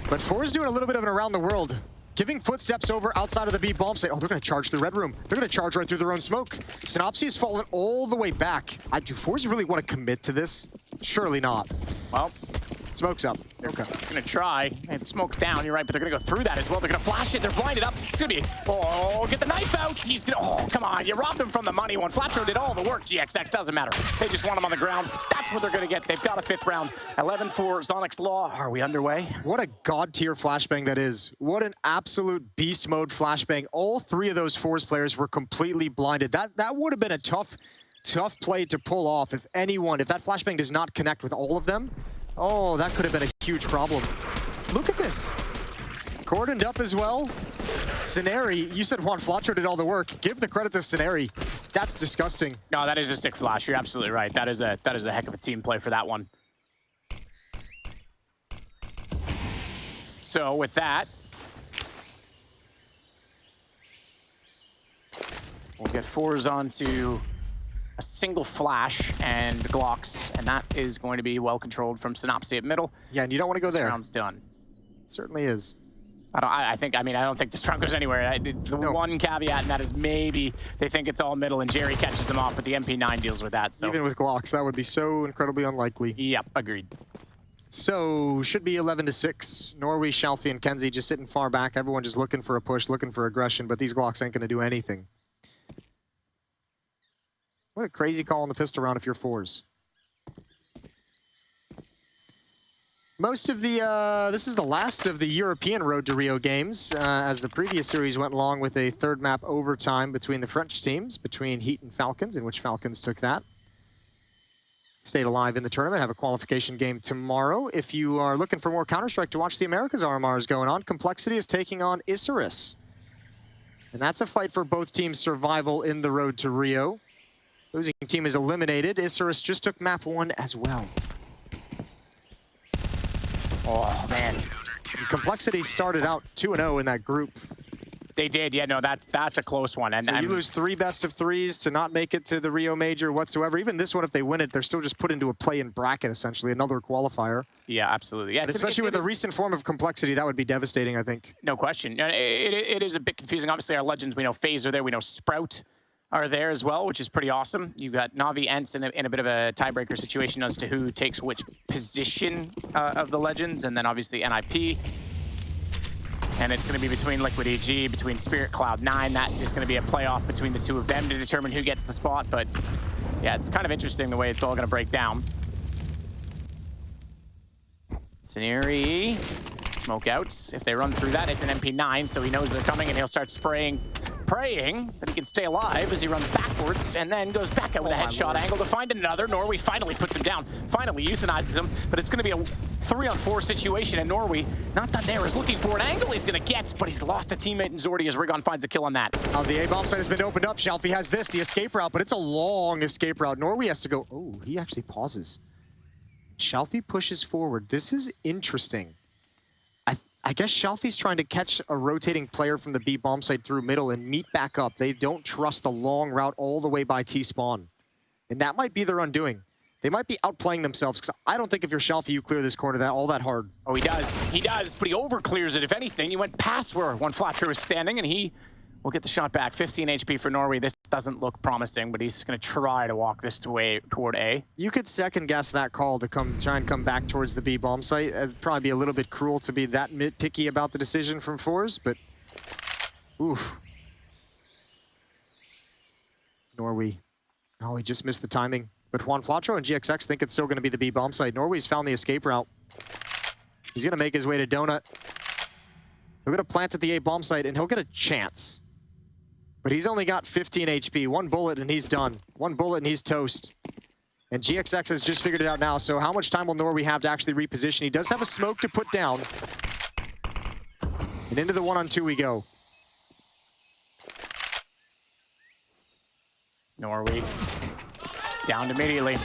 But forZe doing a little bit of an around the world. Giving footsteps over outside of the B bomb site. Oh, they're going to charge the red room. They're going to charge right through their own smoke. sinnopsyy has fallen all the way back. Do forZe really want to commit to this? Surely not. Well, smoke's up. They're gonna try and smoke down, you're right, but they're gonna go through that as well. They're gonna flash it, they're blinded up. It's gonna be, oh, get the knife out. He's gonna, oh, come on. You robbed him from the money. When Flatro did all the work, GXX doesn't matter. They just want him on the ground. That's what they're gonna get. They've got a 5th round. 11-4, Zonic's Law. Are we underway? What a god tier flashbang that is. What an absolute beast mode flashbang. All 3 of those forZe players were completely blinded. That would have been a tough play to pull off if that flashbang does not connect with all of them. Oh, that could have been a huge problem. Look at this. Cordoned up as well. sinnopsyy, you said Juan Flatro did all the work. Give the credit to sinnopsyy. That's disgusting. No, that is a sick flash. You're absolutely right. That is a heck of a team play for that one. So with that, we'll get forZe onto a single flash and the Glocks, and that is going to be well controlled from sinnopsyy at middle. Yeah, and you don't want to go there. This round's done. It certainly is. I don't think this round goes anywhere. The one caveat, and that is maybe they think it's all middle and Jerry catches them off, but the MP9 deals with that. So even with Glocks, that would be so incredibly unlikely. Yep, agreed. So should be 11-6. Norwi, shalfey, and KENSI just sitting far back. Everyone just looking for a push, looking for aggression, but these Glocks ain't going to do anything. What a crazy call on the pistol round if you're forZe. Most of the, this is the last of the European Road to Rio games, as the previous series went along with a 3rd map overtime between the French teams, between Heat and Falcons, in which Falcons took that. Stayed alive in the tournament, have a qualification game tomorrow. If you are looking for more Counter-Strike to watch, the Americas RMR is going on. Complexity is taking on Isurus. And that's a fight for both teams' survival in the Road to Rio. Losing team is eliminated. Isurus just took map 1 as well. Oh, man. Complexity started out 2-0 in that group. They did, yeah, no, that's a close one. And so you lose 3 best-of-3s to not make it to the Rio Major whatsoever. Even this one, if they win it, they're still just put into a play-in bracket, essentially, another qualifier. Yeah, absolutely. Yeah, especially with the recent form of Complexity, that would be devastating, I think. No question. It is a bit confusing. Obviously, our legends, we know FaZe are there, we know Sprout are there as well, which is pretty awesome. You've got Navi Ents in a bit of a tiebreaker situation as to who takes which position of the legends, and then obviously NIP. And it's going to be between Liquid EG, between Spirit, Cloud9. That is going to be a playoff between the 2 of them to determine who gets the spot. But yeah, it's kind of interesting the way it's all going to break down. sinnopsyy, smoke outs. If they run through that, it's an MP9, so he knows they're coming, and he'll start spraying, praying that he can stay alive as he runs backwards and then goes back out with a headshot angle to find another. Norwi finally puts him down, finally euthanizes him, but it's going to be a 3-on-4 situation, and Norwi, not done there, is looking for an angle he's going to get, but he's lost a teammate in Zordi as rigoN finds a kill on that. The A-bomb site has been opened up. shalfey has this, the escape route, but it's a long escape route. Norwi has to go, oh, he actually pauses. shalfey pushes forward. This is interesting. I guess shalfey's trying to catch a rotating player from the B bomb site through middle and meet back up. They don't trust the long route all the way by T-spawn. And that might be their undoing. They might be outplaying themselves, because I don't think if you're shalfey, you clear this corner all that hard. Oh, he does. He does, but he over-clears it. If anything, he went past where one Flatro was standing, and he will get the shot back. 15 HP for Norwi. This doesn't look promising, but he's going to try to walk this way toward A. You could second-guess that call to try and come back towards the B bomb site. It'd probably be a little bit cruel to be that nitpicky about the decision from forZe, but oof. Norwi. Oh, he just missed the timing. But Juan Flatro and GXX think it's still going to be the B bomb site. Norwi's found the escape route. He's going to make his way to Donut. He'll get a plant at the A bomb site, and he'll get a chance. But he's only got 15 HP. 1 bullet, and he's done. 1 bullet, and he's toast. And GXX has just figured it out now, so how much time will Norwi have to actually reposition? He does have a smoke to put down. And into the 1-on-2 we go. Norwi down immediately.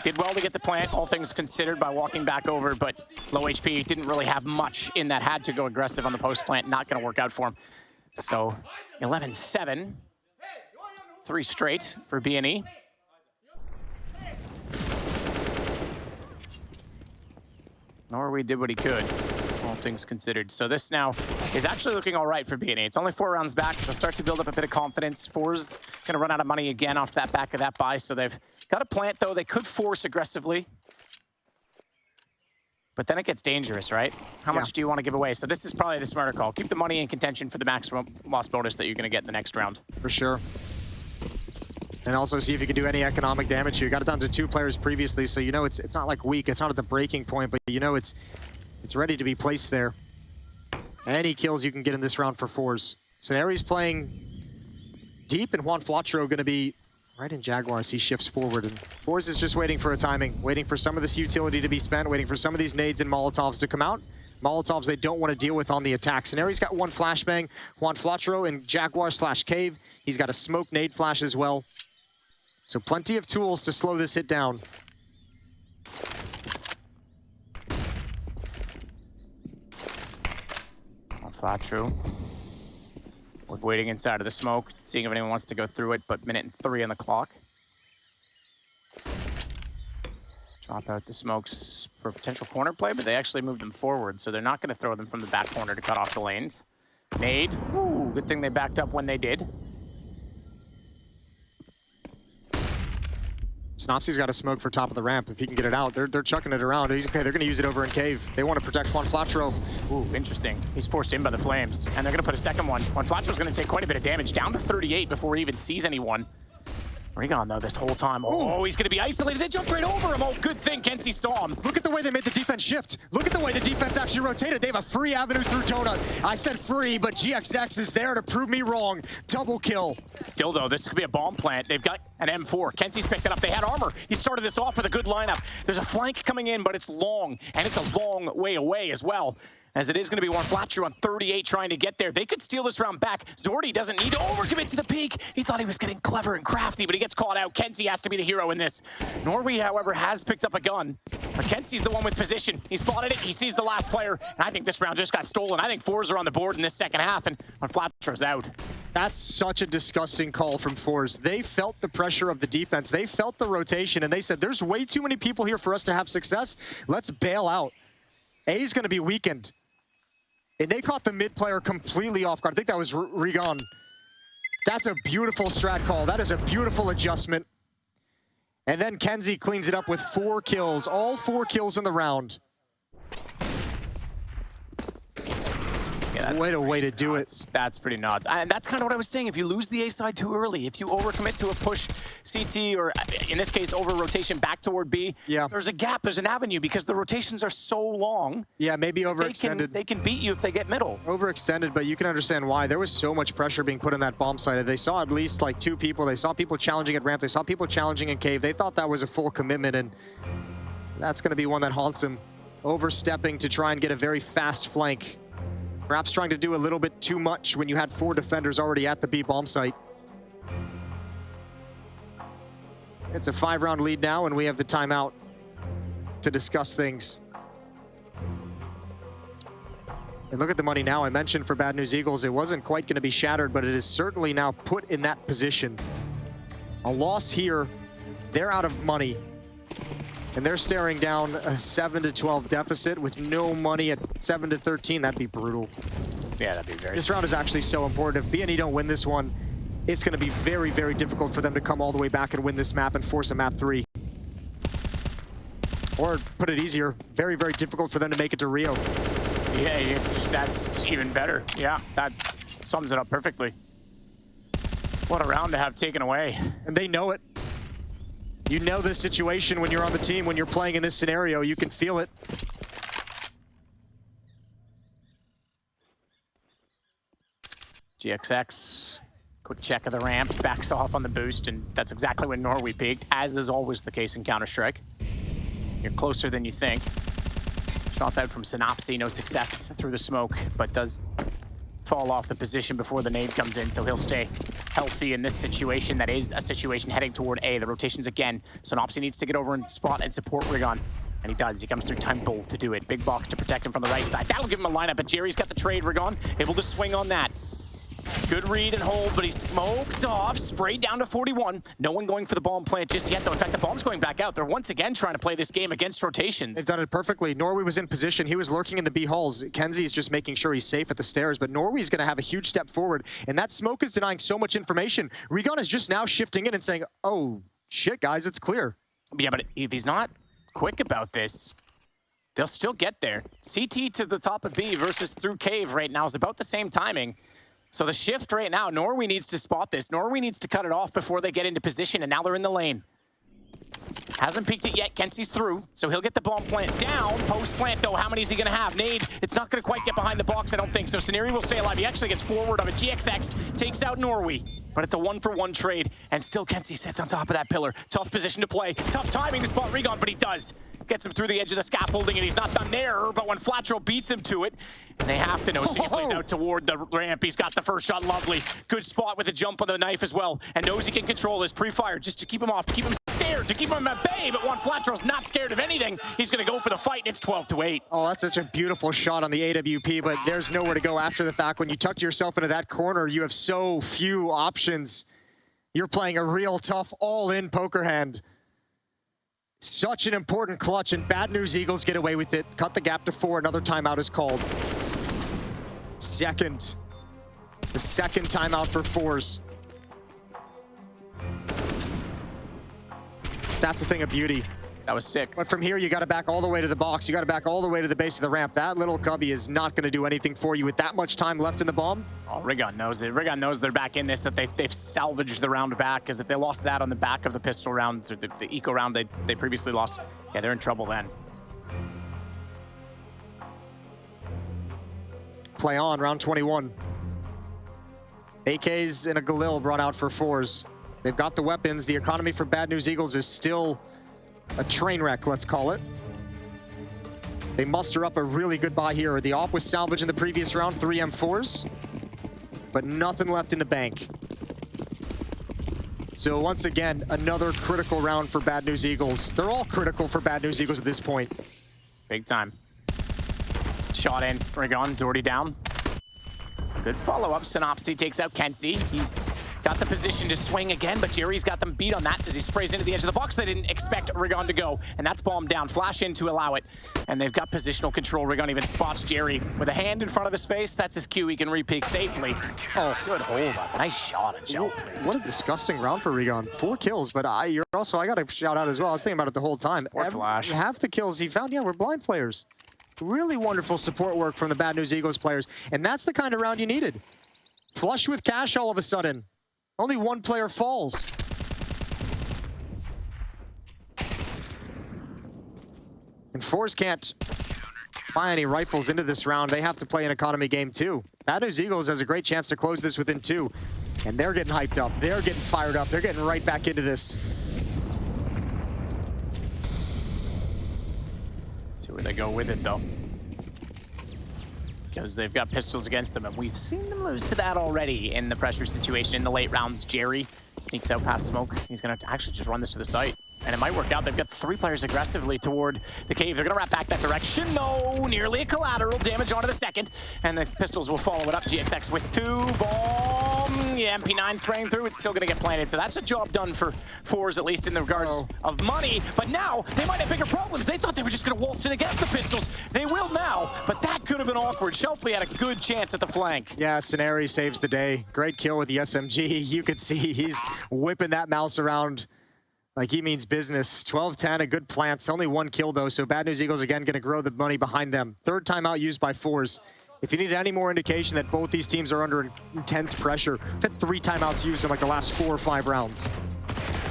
Did well to get the plant, all things considered, by walking back over, but low HP, didn't really have much in that, had to go aggressive on the post plant, not gonna work out for him. So 11-7, 3 straight for B&E. Norwi did what he could, all things considered. So this now is actually looking all right for B&E. It's only 4 rounds back. They'll start to build up a bit of confidence. forZe gonna run out of money again off that back of that buy, so they've got a plant, though. They could force aggressively. But then it gets dangerous, right? How much do you want to give away? So this is probably the smarter call. Keep the money in contention for the maximum loss bonus that you're gonna get in the next round. For sure. And also see if you can do any economic damage. You got it down to 2 players previously, so you know it's not like weak. It's not at the breaking point, but you know it's ready to be placed there. Any kills you can get in this round for forZe. Scenario's playing deep, and Juan Flatro going to be right in Jaguar as he shifts forward. And forZe is just waiting for a timing, waiting for some of this utility to be spent, waiting for some of these nades and Molotovs to come out. Molotovs they don't want to deal with on the attack. Scenario's got 1 flashbang. Juan Flatro in Jaguar/Cave. He's got a smoke nade flash as well. So plenty of tools to slow this hit down. Flatro. We're waiting inside of the smoke, seeing if anyone wants to go through it, but 1:03 on the clock. Drop out the smokes for a potential corner play, but they actually moved them forward, so they're not going to throw them from the back corner to cut off the lanes. Nade. Ooh, good thing they backed up when they did. sinnopsyy's got a smoke for top of the ramp. If he can get it out, they're chucking it around. He's okay. They're going to use it over in cave. They want to protect Juan Flatro. Ooh, interesting. He's forced in by the flames, and they're going to put a second one. Juan Flatro's going to take quite a bit of damage, down to 38 before he even sees anyone. rigoN, though, this whole time. Oh, he's going to be isolated. They jump right over him. Oh, good thing KENSI saw him. Look at the way they made the defense shift. Look at the way the defense actually rotated. They have a free avenue through Donut. I said free, but GXX is there to prove me wrong. Double kill. Still, though, this could be a bomb plant. They've got an M4. KENSI's picked it up. They had armor. He started this off with a good lineup. There's a flank coming in, but it's long, and it's a long way away as well, as it is going to be Juan Flatro on 38 trying to get there. They could steal this round back. Zordy doesn't need to overcommit to the peak. He thought he was getting clever and crafty, but he gets caught out. KENSI has to be the hero in this. Norwi, however, has picked up a gun, but KENSI's the one with position. He spotted it. He sees the last player, and I think this round just got stolen. I think forZe are on the board in this second half, and Juan Flatro's out. That's such a disgusting call from forZe. They felt the pressure of the defense. They felt the rotation, and they said, there's way too many people here for us to have success. Let's bail out. A's going to be weakened. And they caught the mid player completely off guard. I think that was rigoN. That's a beautiful strat call. That is a beautiful adjustment. And then KENSI cleans it up with 4 kills. All 4 kills in the round. Yeah, what a way to do it. That's pretty nuts. And that's kind of what I was saying. If you lose the A side too early, if you overcommit to a push CT, or in this case, over rotation back toward B, there's a gap, there's an avenue, because the rotations are so long. Yeah, maybe overextended. They can beat you if they get middle. Overextended, but you can understand why. There was so much pressure being put in that bomb site. They saw at least like 2 people. They saw people challenging at ramp. They saw people challenging in cave. They thought that was a full commitment, and that's going to be one that haunts them. Overstepping to try and get a very fast flank. Perhaps trying to do a little bit too much when you had 4 defenders already at the B bomb site. It's a 5-round lead now, and we have the timeout to discuss things. And look at the money now. I mentioned for Bad News Eagles, it wasn't quite going to be shattered, but it is certainly now put in that position. A loss here, they're out of money. And they're staring down a 7-12 deficit with no money at 7-13. That'd be brutal. Yeah, that'd be very. This round is actually so important. If B&E don't win this one, it's going to be very, very difficult for them to come all the way back and win this map and force a map 3. Or put it easier, very, very difficult for them to make it to Rio. Yeah, that's even better. Yeah, that sums it up perfectly. What a round to have taken away. And they know it. You know this situation when you're on the team, when you're playing in this scenario, you can feel it. GXX Quick check of the ramp, backs off on the boost, and that's exactly when Norwi peaked, as is always the case in Counter-Strike. You're closer than you think. Shots out from sinnopsyy, no success through the smoke, but does fall off the position before the nade comes in, so he'll stay healthy in this situation. That is a situation heading toward A. The rotations again. sinnopsyy needs to get over and spot and support rigoN. And he does. He comes through Temple to do it. Big box to protect him from the right side. That'll give him a lineup, but Jerry's got the trade. rigoN able to swing on that. Good read and hold, but he's smoked off, sprayed down to 41. No one going for the bomb plant just yet, though. In fact, the bomb's going back out. They're once again trying to play this game against rotations. They've done it perfectly. Norwi was in position. He was lurking in the B halls. KENSI's just making sure he's safe at the stairs, but Norwi's going to have a huge step forward, and that smoke is denying so much information. rigoN is just now shifting in and saying, oh, shit, guys, it's clear. Yeah, but if he's not quick about this, they'll still get there. CT to the top of B versus through cave right now is about the same timing. So the shift right now, Norwi needs to spot this. Norwi needs to cut it off before they get into position, and now they're in the lane. Hasn't peeked it yet. KENSI's through, so he'll get the bomb plant down. Post plant, though, how many is he going to have? Nade, it's not going to quite get behind the box, I don't think. So sinnopsyy will stay alive. He actually gets forward of it. GXX takes out Norwi, but it's a 1-for-1 trade, and still KENSI sits on top of that pillar. Tough position to play. Tough timing to spot rigoN, but he does. Gets him through the edge of the scaffolding, and he's not done there, but when flatro beats him to it, and they have to know, safely's out toward the ramp. He's got the first shot, lovely. Good spot with a jump on the knife as well, and knows he can control this pre-fire just to keep him off, to keep him scared, to keep him at bay, but when flatro's not scared of anything, he's gonna go for the fight, and it's 12-8. Oh, that's such a beautiful shot on the AWP, but there's nowhere to go after the fact. When you tucked yourself into that corner, you have so few options. You're playing a real tough all-in poker hand. Such an important clutch, and bad news Eagles get away with it. Cut the gap to 4. Another timeout is called. The second timeout for forZe. That's a thing of beauty. That was sick. But from here, you got to back all the way to the box. You got to back all the way to the base of the ramp. That little cubby is not going to do anything for you with that much time left in the bomb. Oh, rigoN knows it. rigoN knows they're back in this, that they've salvaged the round back, because if they lost that on the back of the pistol rounds, or the eco round they previously lost, yeah, they're in trouble then. Play on, round 21. AKs and a Galil brought out for forZe. They've got the weapons. The economy for Bad News Eagles is still a train wreck, let's call it. They muster up a really good buy here. The op was salvaged in the previous round, 3 M4s, but nothing left in the bank. So once again, another critical round for Bad News Eagles. They're all critical for Bad News Eagles at this point. Big time. Shot in. rigoN's already down. Good follow-up. sinnopsyy takes out KENSI. He's got the position to swing again, but Jerry's got them beat on that as he sprays into the edge of the box. They didn't expect rigoN to go, and that's bombed down. Flash in to allow it, and they've got positional control. rigoN even spots Jerry with a hand in front of his face. That's his cue. He can re-peek safely. Oh, good hold up. Nice shot on shalfey. What a disgusting round for rigoN. 4 kills, but I got to shout out as well. I was thinking about it the whole time. Flash. Half the kills he found, yeah, were blind players. Really wonderful support work from the Bad News Eagles players, and that's the kind of round you needed. Flush with cash all of a sudden. Only 1 player falls. And forZe can't buy any rifles into this round. They have to play an economy game too. Bad News Eagles has a great chance to close this within 2. And they're getting hyped up. They're getting fired up. They're getting right back into this. Let's see where they go with it though. Because they've got pistols against them, and we've seen them lose to that already in the pressure situation in the late rounds. Jerry sneaks out past smoke. He's going to actually just run this to the site, and it might work out. They've got 3 players aggressively toward the cave. They're going to wrap back that direction. No, nearly a collateral damage onto the second, and the pistols will follow it up. GXX with 2 bomb. Yeah, MP9 spraying through. It's still going to get planted, so that's a job done for forZe, at least in the regards of money. But now they might have bigger problems. They thought they were just going to waltz in against the pistols. They will now, but that could have been awkward. shalfey had a good chance at the flank. Yeah, sinnopsyy saves the day. Great kill with the SMG. You could see he's whipping that mouse around like he means business. 12-10, a good plant. Only 1 kill though, so Bad News Eagles again going to grow the money behind them. 3rd timeout used by forZe. If you need any more indication that both these teams are under intense pressure, we've had 3 timeouts used in like the last 4 or 5 rounds.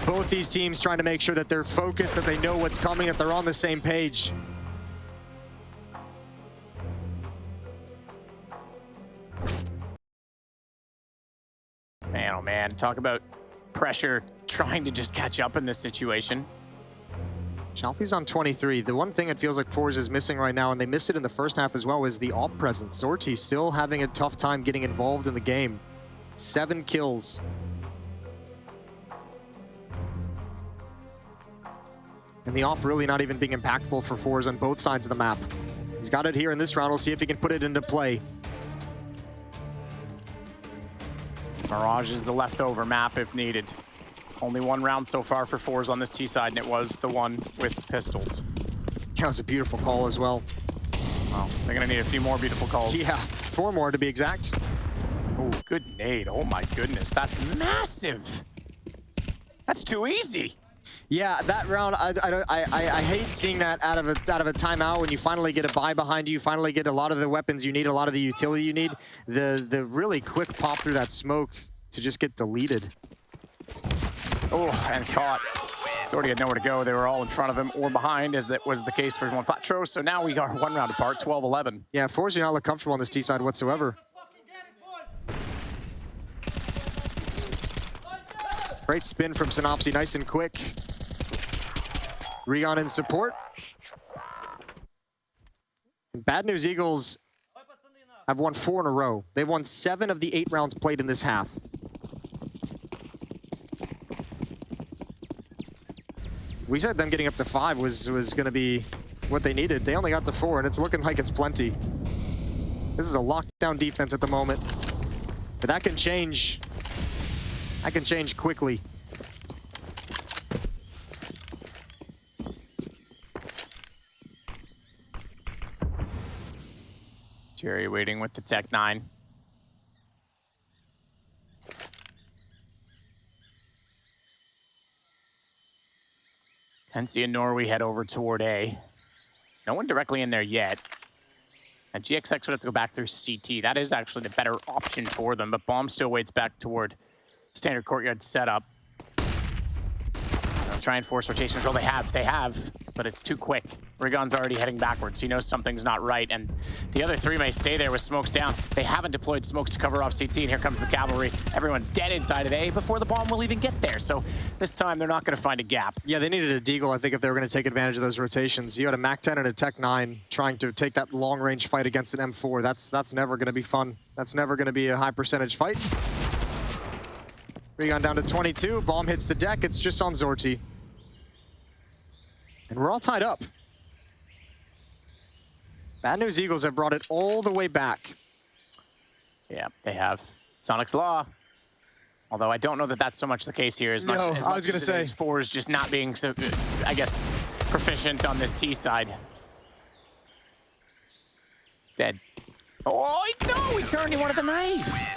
Both these teams trying to make sure that they're focused, that they know what's coming, that they're on the same page. Man, oh man, talk about pressure trying to just catch up in this situation. Shalfey's on 23. The one thing it feels like forZe is missing right now, and they missed it in the first half as well, is the AWP presence. zorti still having a tough time getting involved in the game. 7 kills. And the AWP really not even being impactful for forZe on both sides of the map. He's got it here in this round. We'll see if he can put it into play. Mirage is the leftover map if needed. Only one round so far for forZe on this T side, and it was the one with pistols. That was a beautiful call as well. Well, they're gonna need a few more beautiful calls. Yeah, 4 more to be exact. Oh, good nade. Oh my goodness, that's massive. That's too easy. Yeah, that round, I hate seeing that out of a timeout when you finally get a buy behind you, you finally get a lot of the weapons you need, a lot of the utility you need. The really quick pop through that smoke to just get deleted. Oh, and caught. zorti had nowhere to go. They were all in front of him or behind, as that was the case for Flatro. So now we are 1 round apart, 12-11. Yeah, forZe do not look comfortable on this T side whatsoever. Great spin from sinnopsyy, nice and quick. rigoN in support. And Bad News Eagles have won 4 in a row. They've won 7 of the 8 rounds played in this half. We said them getting up to 5 was going to be what they needed. They only got to 4, and it's looking like it's plenty. This is a lockdown defense at the moment. But that can change. That can change quickly. Jerry waiting with the Tech 9. KENSI and Norwi head over toward A. No one directly in there yet. And GXX would have to go back through CT. That is actually the better option for them, but Bomb still waits back toward standard courtyard setup. They'll try and force rotation control. They have, but it's too quick. rigoN's already heading backwards, so he knows something's not right, and the other 3 may stay there with smokes down. They haven't deployed smokes to cover off CT, and here comes the cavalry. Everyone's dead inside of A before the bomb will even get there, so this time they're not going to find a gap. Yeah, they needed a deagle, I think, if they were going to take advantage of those rotations. You had a MAC-10 and a Tech 9 trying to take that long-range fight against an M4. That's never going to be fun. That's never going to be a high-percentage fight. rigoN down to 22. Bomb hits the deck. It's just on zorti. And we're all tied up. Bad News Eagles have brought it all the way back. Yeah, they have. Sonic's Law. Although I don't know that that's so much the case here as much as it is forZe just not being so, I guess, proficient on this T side. Dead. Oh, no, he turned, he wanted the knife.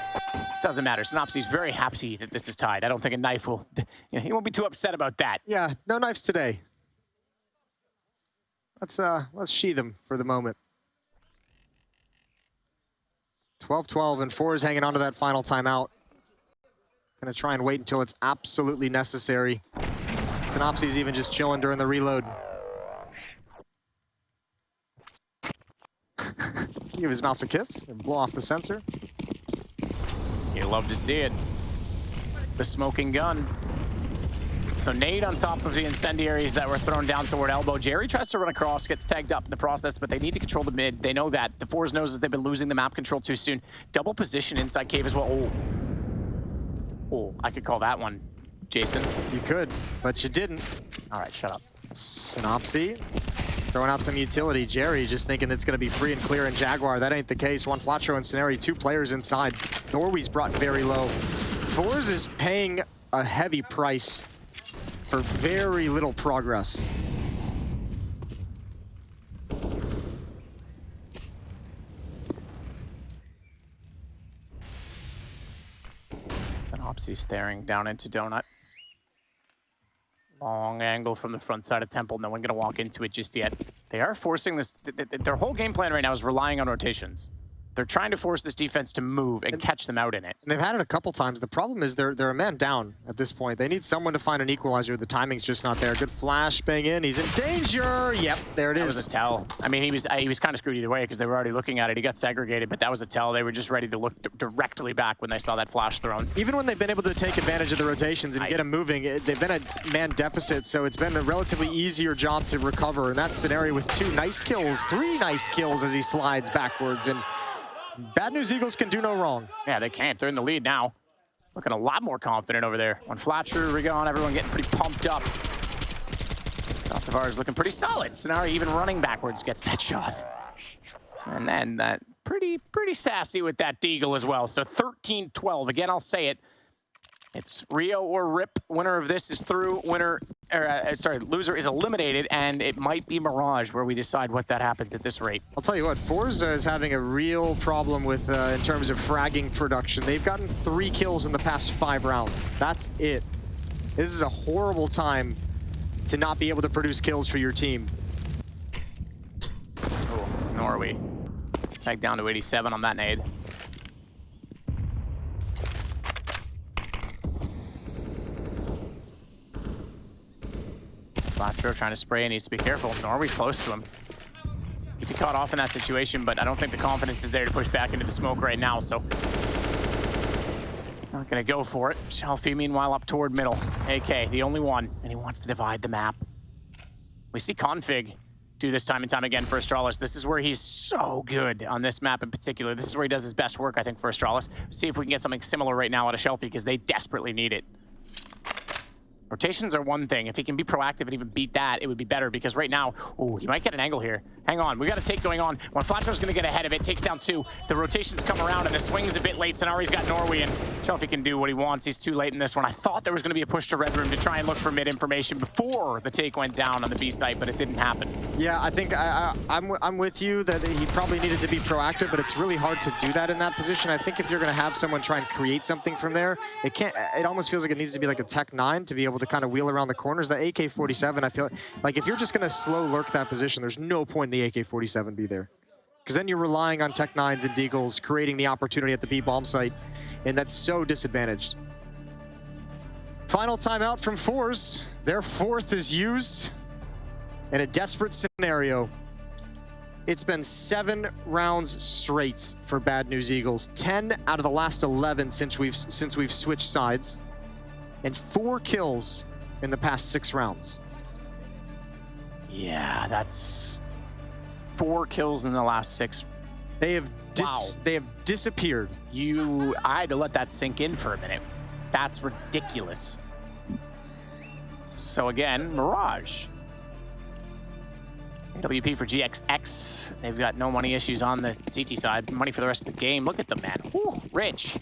Doesn't matter. Sinnopsyy's very happy that this is tied. I don't think a knife will, he won't be too upset about that. Yeah, no knives today. Let's sheath them for the moment. 12-12, and forZe hanging on to that final timeout. Gonna try and wait until it's absolutely necessary. sinnopsyy's even just chilling during the reload. Give his mouse a kiss and blow off the sensor. You love to see it. The smoking gun. So nade on top of the incendiaries that were thrown down toward elbow. Jerry tries to run across, gets tagged up in the process, but they need to control the mid. They know that. The forZe knows that they've been losing the map control too soon. Double position inside cave as well. Oh, I could call that one, Jason. You could, but you didn't. All right, shut up. sinnopsyy throwing out some utility. Jerry just thinking it's going to be free and clear in Jaguar. That ain't the case. One Flatro and Scenarii, 2 players inside. Norwi's brought very low. forZe is paying a heavy price for very little progress. sinnopsyy staring down into Donut. Long angle from the front side of Temple. No one going to walk into it just yet. They are forcing this. Their whole game plan right now is relying on rotations. They're trying to force this defense to move and catch them out in it. And they've had it a couple times. The problem is they're a man down at this point. They need someone to find an equalizer. The timing's just not there. Good flash, bang in. He's in danger. Yep, there it is. That was a tell. I mean, he was kind of screwed either way because they were already looking at it. He got segregated, but that was a tell. They were just ready to look directly back when they saw that flash thrown. Even when they've been able to take advantage of the rotations and get them moving, they've been a man deficit, so it's been a relatively easier job to recover. In that scenario with 2 nice kills, 3 nice kills as he slides backwards. And Bad News Eagles can do no wrong. Yeah, they can't. They're in the lead now. Looking a lot more confident over there. On Flatcher, rigoN, everyone getting pretty pumped up. Salsavar's looking pretty solid. Scenario even running backwards gets that shot. And then that pretty sassy with that deagle as well. So 13-12. Again, I'll say it. It's Rio or Rip. Winner of this is through. Loser is eliminated, and it might be Mirage where we decide what that happens at this rate. I'll tell you what, forZe is having a real problem with in terms of fragging production. They've gotten 3 kills in the past 5 rounds. That's it. This is a horrible time to not be able to produce kills for your team. Oh, Norwi. Tag down to 87 on that nade. Flatcher trying to spray and needs to be careful. Norwi's close to him. He'd be caught off in that situation, but I don't think the confidence is there to push back into the smoke right now, so not gonna go for it. shalfey, meanwhile, up toward middle. AK, the only one, and he wants to divide the map. We see Config do this time and time again for Astralis. This is where he's so good on this map in particular. This is where he does his best work, I think, for Astralis. See if we can get something similar right now out of shalfey, because they desperately need it. Rotations are one thing. If he can be proactive and even beat that, it would be better, because right now, oh, he might get an angle here. Hang on, we got a take going on. When Flatcher's gonna get ahead of it, takes down 2. The rotations come around and the swing's a bit late. Sonari's got Norwi, and shalfey can do what he wants. He's too late in this one. I thought there was gonna be a push to Red Room to try and look for mid information before the take went down on the B site, but it didn't happen. Yeah, I think I'm with you that he probably needed to be proactive, but it's really hard to do that in that position. I think if you're gonna have someone try and create something from there, it almost feels like it needs to be like a Tech 9 to be able to kind of wheel around the corners. The AK-47, I feel like if you're just going to slow lurk that position, there's no point in the AK-47 be there. Because then you're relying on Tech 9s and deagles creating the opportunity at the B bomb site, and that's so disadvantaged. Final timeout from forZe. Their 4th is used in a desperate scenario. It's been 7 rounds straight for Bad News Eagles. 10 out of the last 11 since we've switched sides, and 4 kills in the past 6 rounds. Yeah, that's 4 kills in the last 6. They have disappeared. I had to let that sink in for a minute. That's ridiculous. So again, Mirage. AWP for GXX. They've got no money issues on the CT side. Money for the rest of the game. Look at them, man. Whew, rich.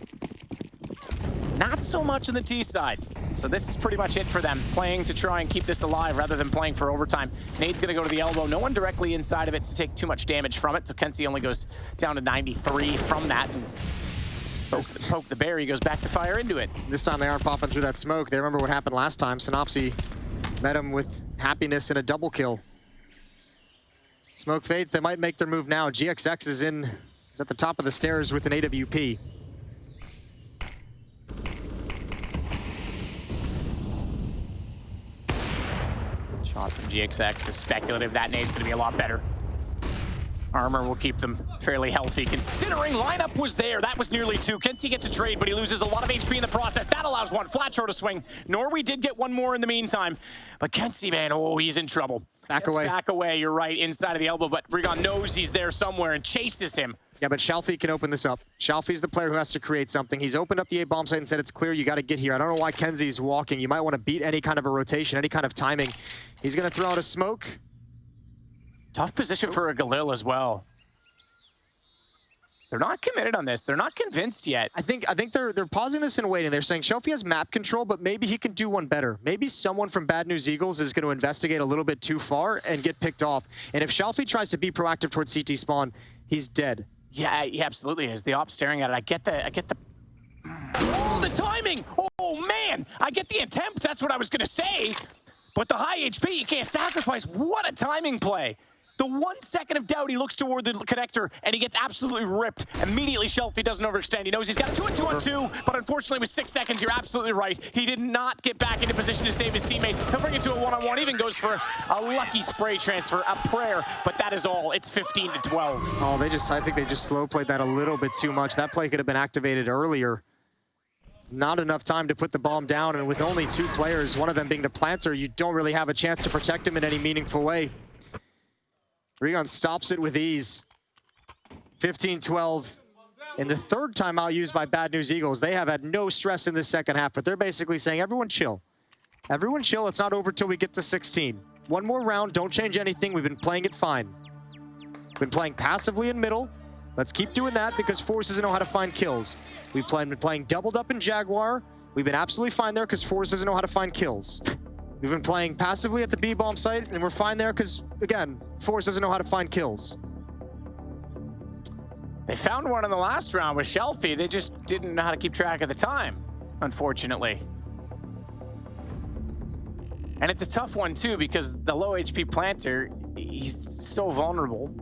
Not so much on the T side. So this is pretty much it for them, playing to try and keep this alive rather than playing for overtime. Nade's gonna go to the elbow. No one directly inside of it to take too much damage from it. So KENSI only goes down to 93 from that. And poke the bear, he goes back to fire into it. This time they aren't popping through that smoke. They remember what happened last time. sinnopsyy met him with happiness and a double kill. Smoke fades, they might make their move now. GXX is at the top of the stairs with an AWP. Shot from GXX is speculative. That nade's gonna be a lot better. Armor will keep them fairly healthy, considering lineup was there. That was nearly 2. KENSI gets a trade, but he loses a lot of HP in the process. That allows 1. Flatcher to swing. Norwi did get 1 more in the meantime. But KENSI, man, oh, he's in trouble. Back away, you're right, inside of the elbow, but rigoN knows he's there somewhere and chases him. Yeah, but shalfey can open this up. shalfey's the player who has to create something. He's opened up the A bomb site and said, it's clear, you got to get here. I don't know why KENSI's walking. You might want to beat any kind of a rotation, any kind of timing. He's going to throw out a smoke. Tough position for a Galil as well. They're not committed on this. They're not convinced yet. I think they're pausing this and waiting. They're saying shalfey has map control, but maybe he can do one better. Maybe someone from Bad News Eagles is going to investigate a little bit too far and get picked off. And if shalfey tries to be proactive towards CT spawn, he's dead. Yeah, he absolutely is. The op staring at it. I get the oh, the timing! Oh man! I get the attempt, that's what I was gonna say. But the high HP, you can't sacrifice. What a timing play. The 1 second of doubt, he looks toward the connector, and he gets absolutely ripped. Immediately, shalfey doesn't overextend. He knows he's got a 2-on-2, but unfortunately, with 6 seconds, you're absolutely right. He did not get back into position to save his teammate. He'll bring it to a 1-on-1, even goes for a lucky spray transfer, a prayer, but that is all. It's 15-12. Oh, I think they just slow played that a little bit too much. That play could have been activated earlier. Not enough time to put the bomb down, and with only 2 players, one of them being the planter, you don't really have a chance to protect him in any meaningful way. rigoN stops it with ease. 15-12. And the 3rd timeout used by Bad News Eagles. They have had no stress in the second half, but they're basically saying, everyone chill. Everyone chill, it's not over till we get to 16. One more round, don't change anything. We've been playing it fine. Been playing passively in middle. Let's keep doing that because forZe doesn't know how to find kills. We've been playing doubled up in Jaguar. We've been absolutely fine there because forZe doesn't know how to find kills. We've been playing passively at the B-bomb site, and we're fine there because, again, forZe doesn't know how to find kills. They found one in the last round with shalfey. They just didn't know how to keep track of the time, unfortunately. And it's a tough one, too, because the low HP planter, he's so vulnerable.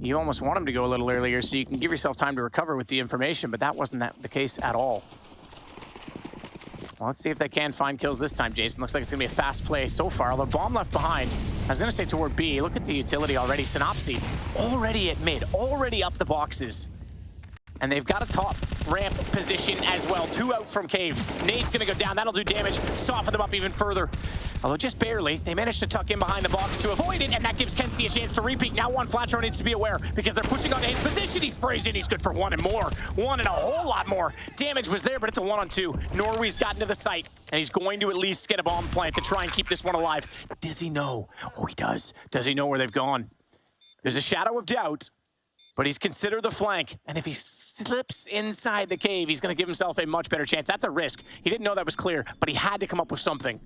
You almost want him to go a little earlier so you can give yourself time to recover with the information, but that wasn't the case at all. Well, let's see if they can find kills this time, Jason. Looks like it's going to be a fast play so far, although bomb left behind. I was going to say toward B. Look at the utility already. sinnopsyy already at mid, already up the boxes. And they've got a top ramp position as well. 2 out from cave. Nade's going to go down. That'll do damage. Soften them up even further. Although just barely. They managed to tuck in behind the box to avoid it, and that gives KENSI a chance to repeat. Now one Flatro needs to be aware because they're pushing onto his position. He sprays in. He's good for 1 and more. 1 and a whole lot more. Damage was there, but it's a 1-on-2. Norwi's gotten to the site, and he's going to at least get a bomb plant to try and keep this one alive. Does he know? Oh, he does. Does he know where they've gone? There's a shadow of doubt. But he's considered the flank, and if he slips inside the cave, he's going to give himself a much better chance. That's a risk. He didn't know that was clear, but he had to come up with something.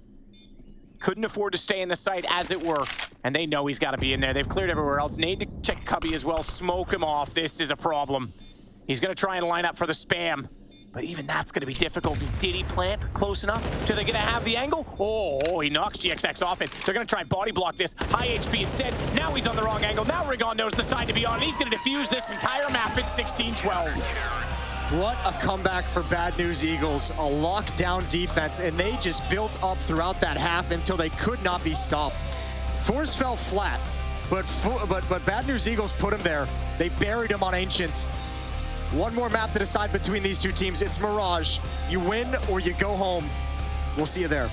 Couldn't afford to stay in the site, as it were, and they know he's got to be in there. They've cleared everywhere else. Need to check cubby as well. Smoke him off. This is a problem. He's going to try and line up for the spam, but even that's going to be difficult. Did he plant close enough? Do they going to have the angle? Oh, he knocks GXX off it. They're going to try and body block this. High HP instead. Now he's on the wrong angle. Now rigoN knows the side to be on, and he's going to defuse this entire map. It's 16-12. What a comeback for Bad News Eagles. A lockdown defense, and they just built up throughout that half until they could not be stopped. forZe fell flat, but Bad News Eagles put him there. They buried him on Ancient. One more map to decide between these 2 teams. It's Mirage. You win or you go home. We'll see you there.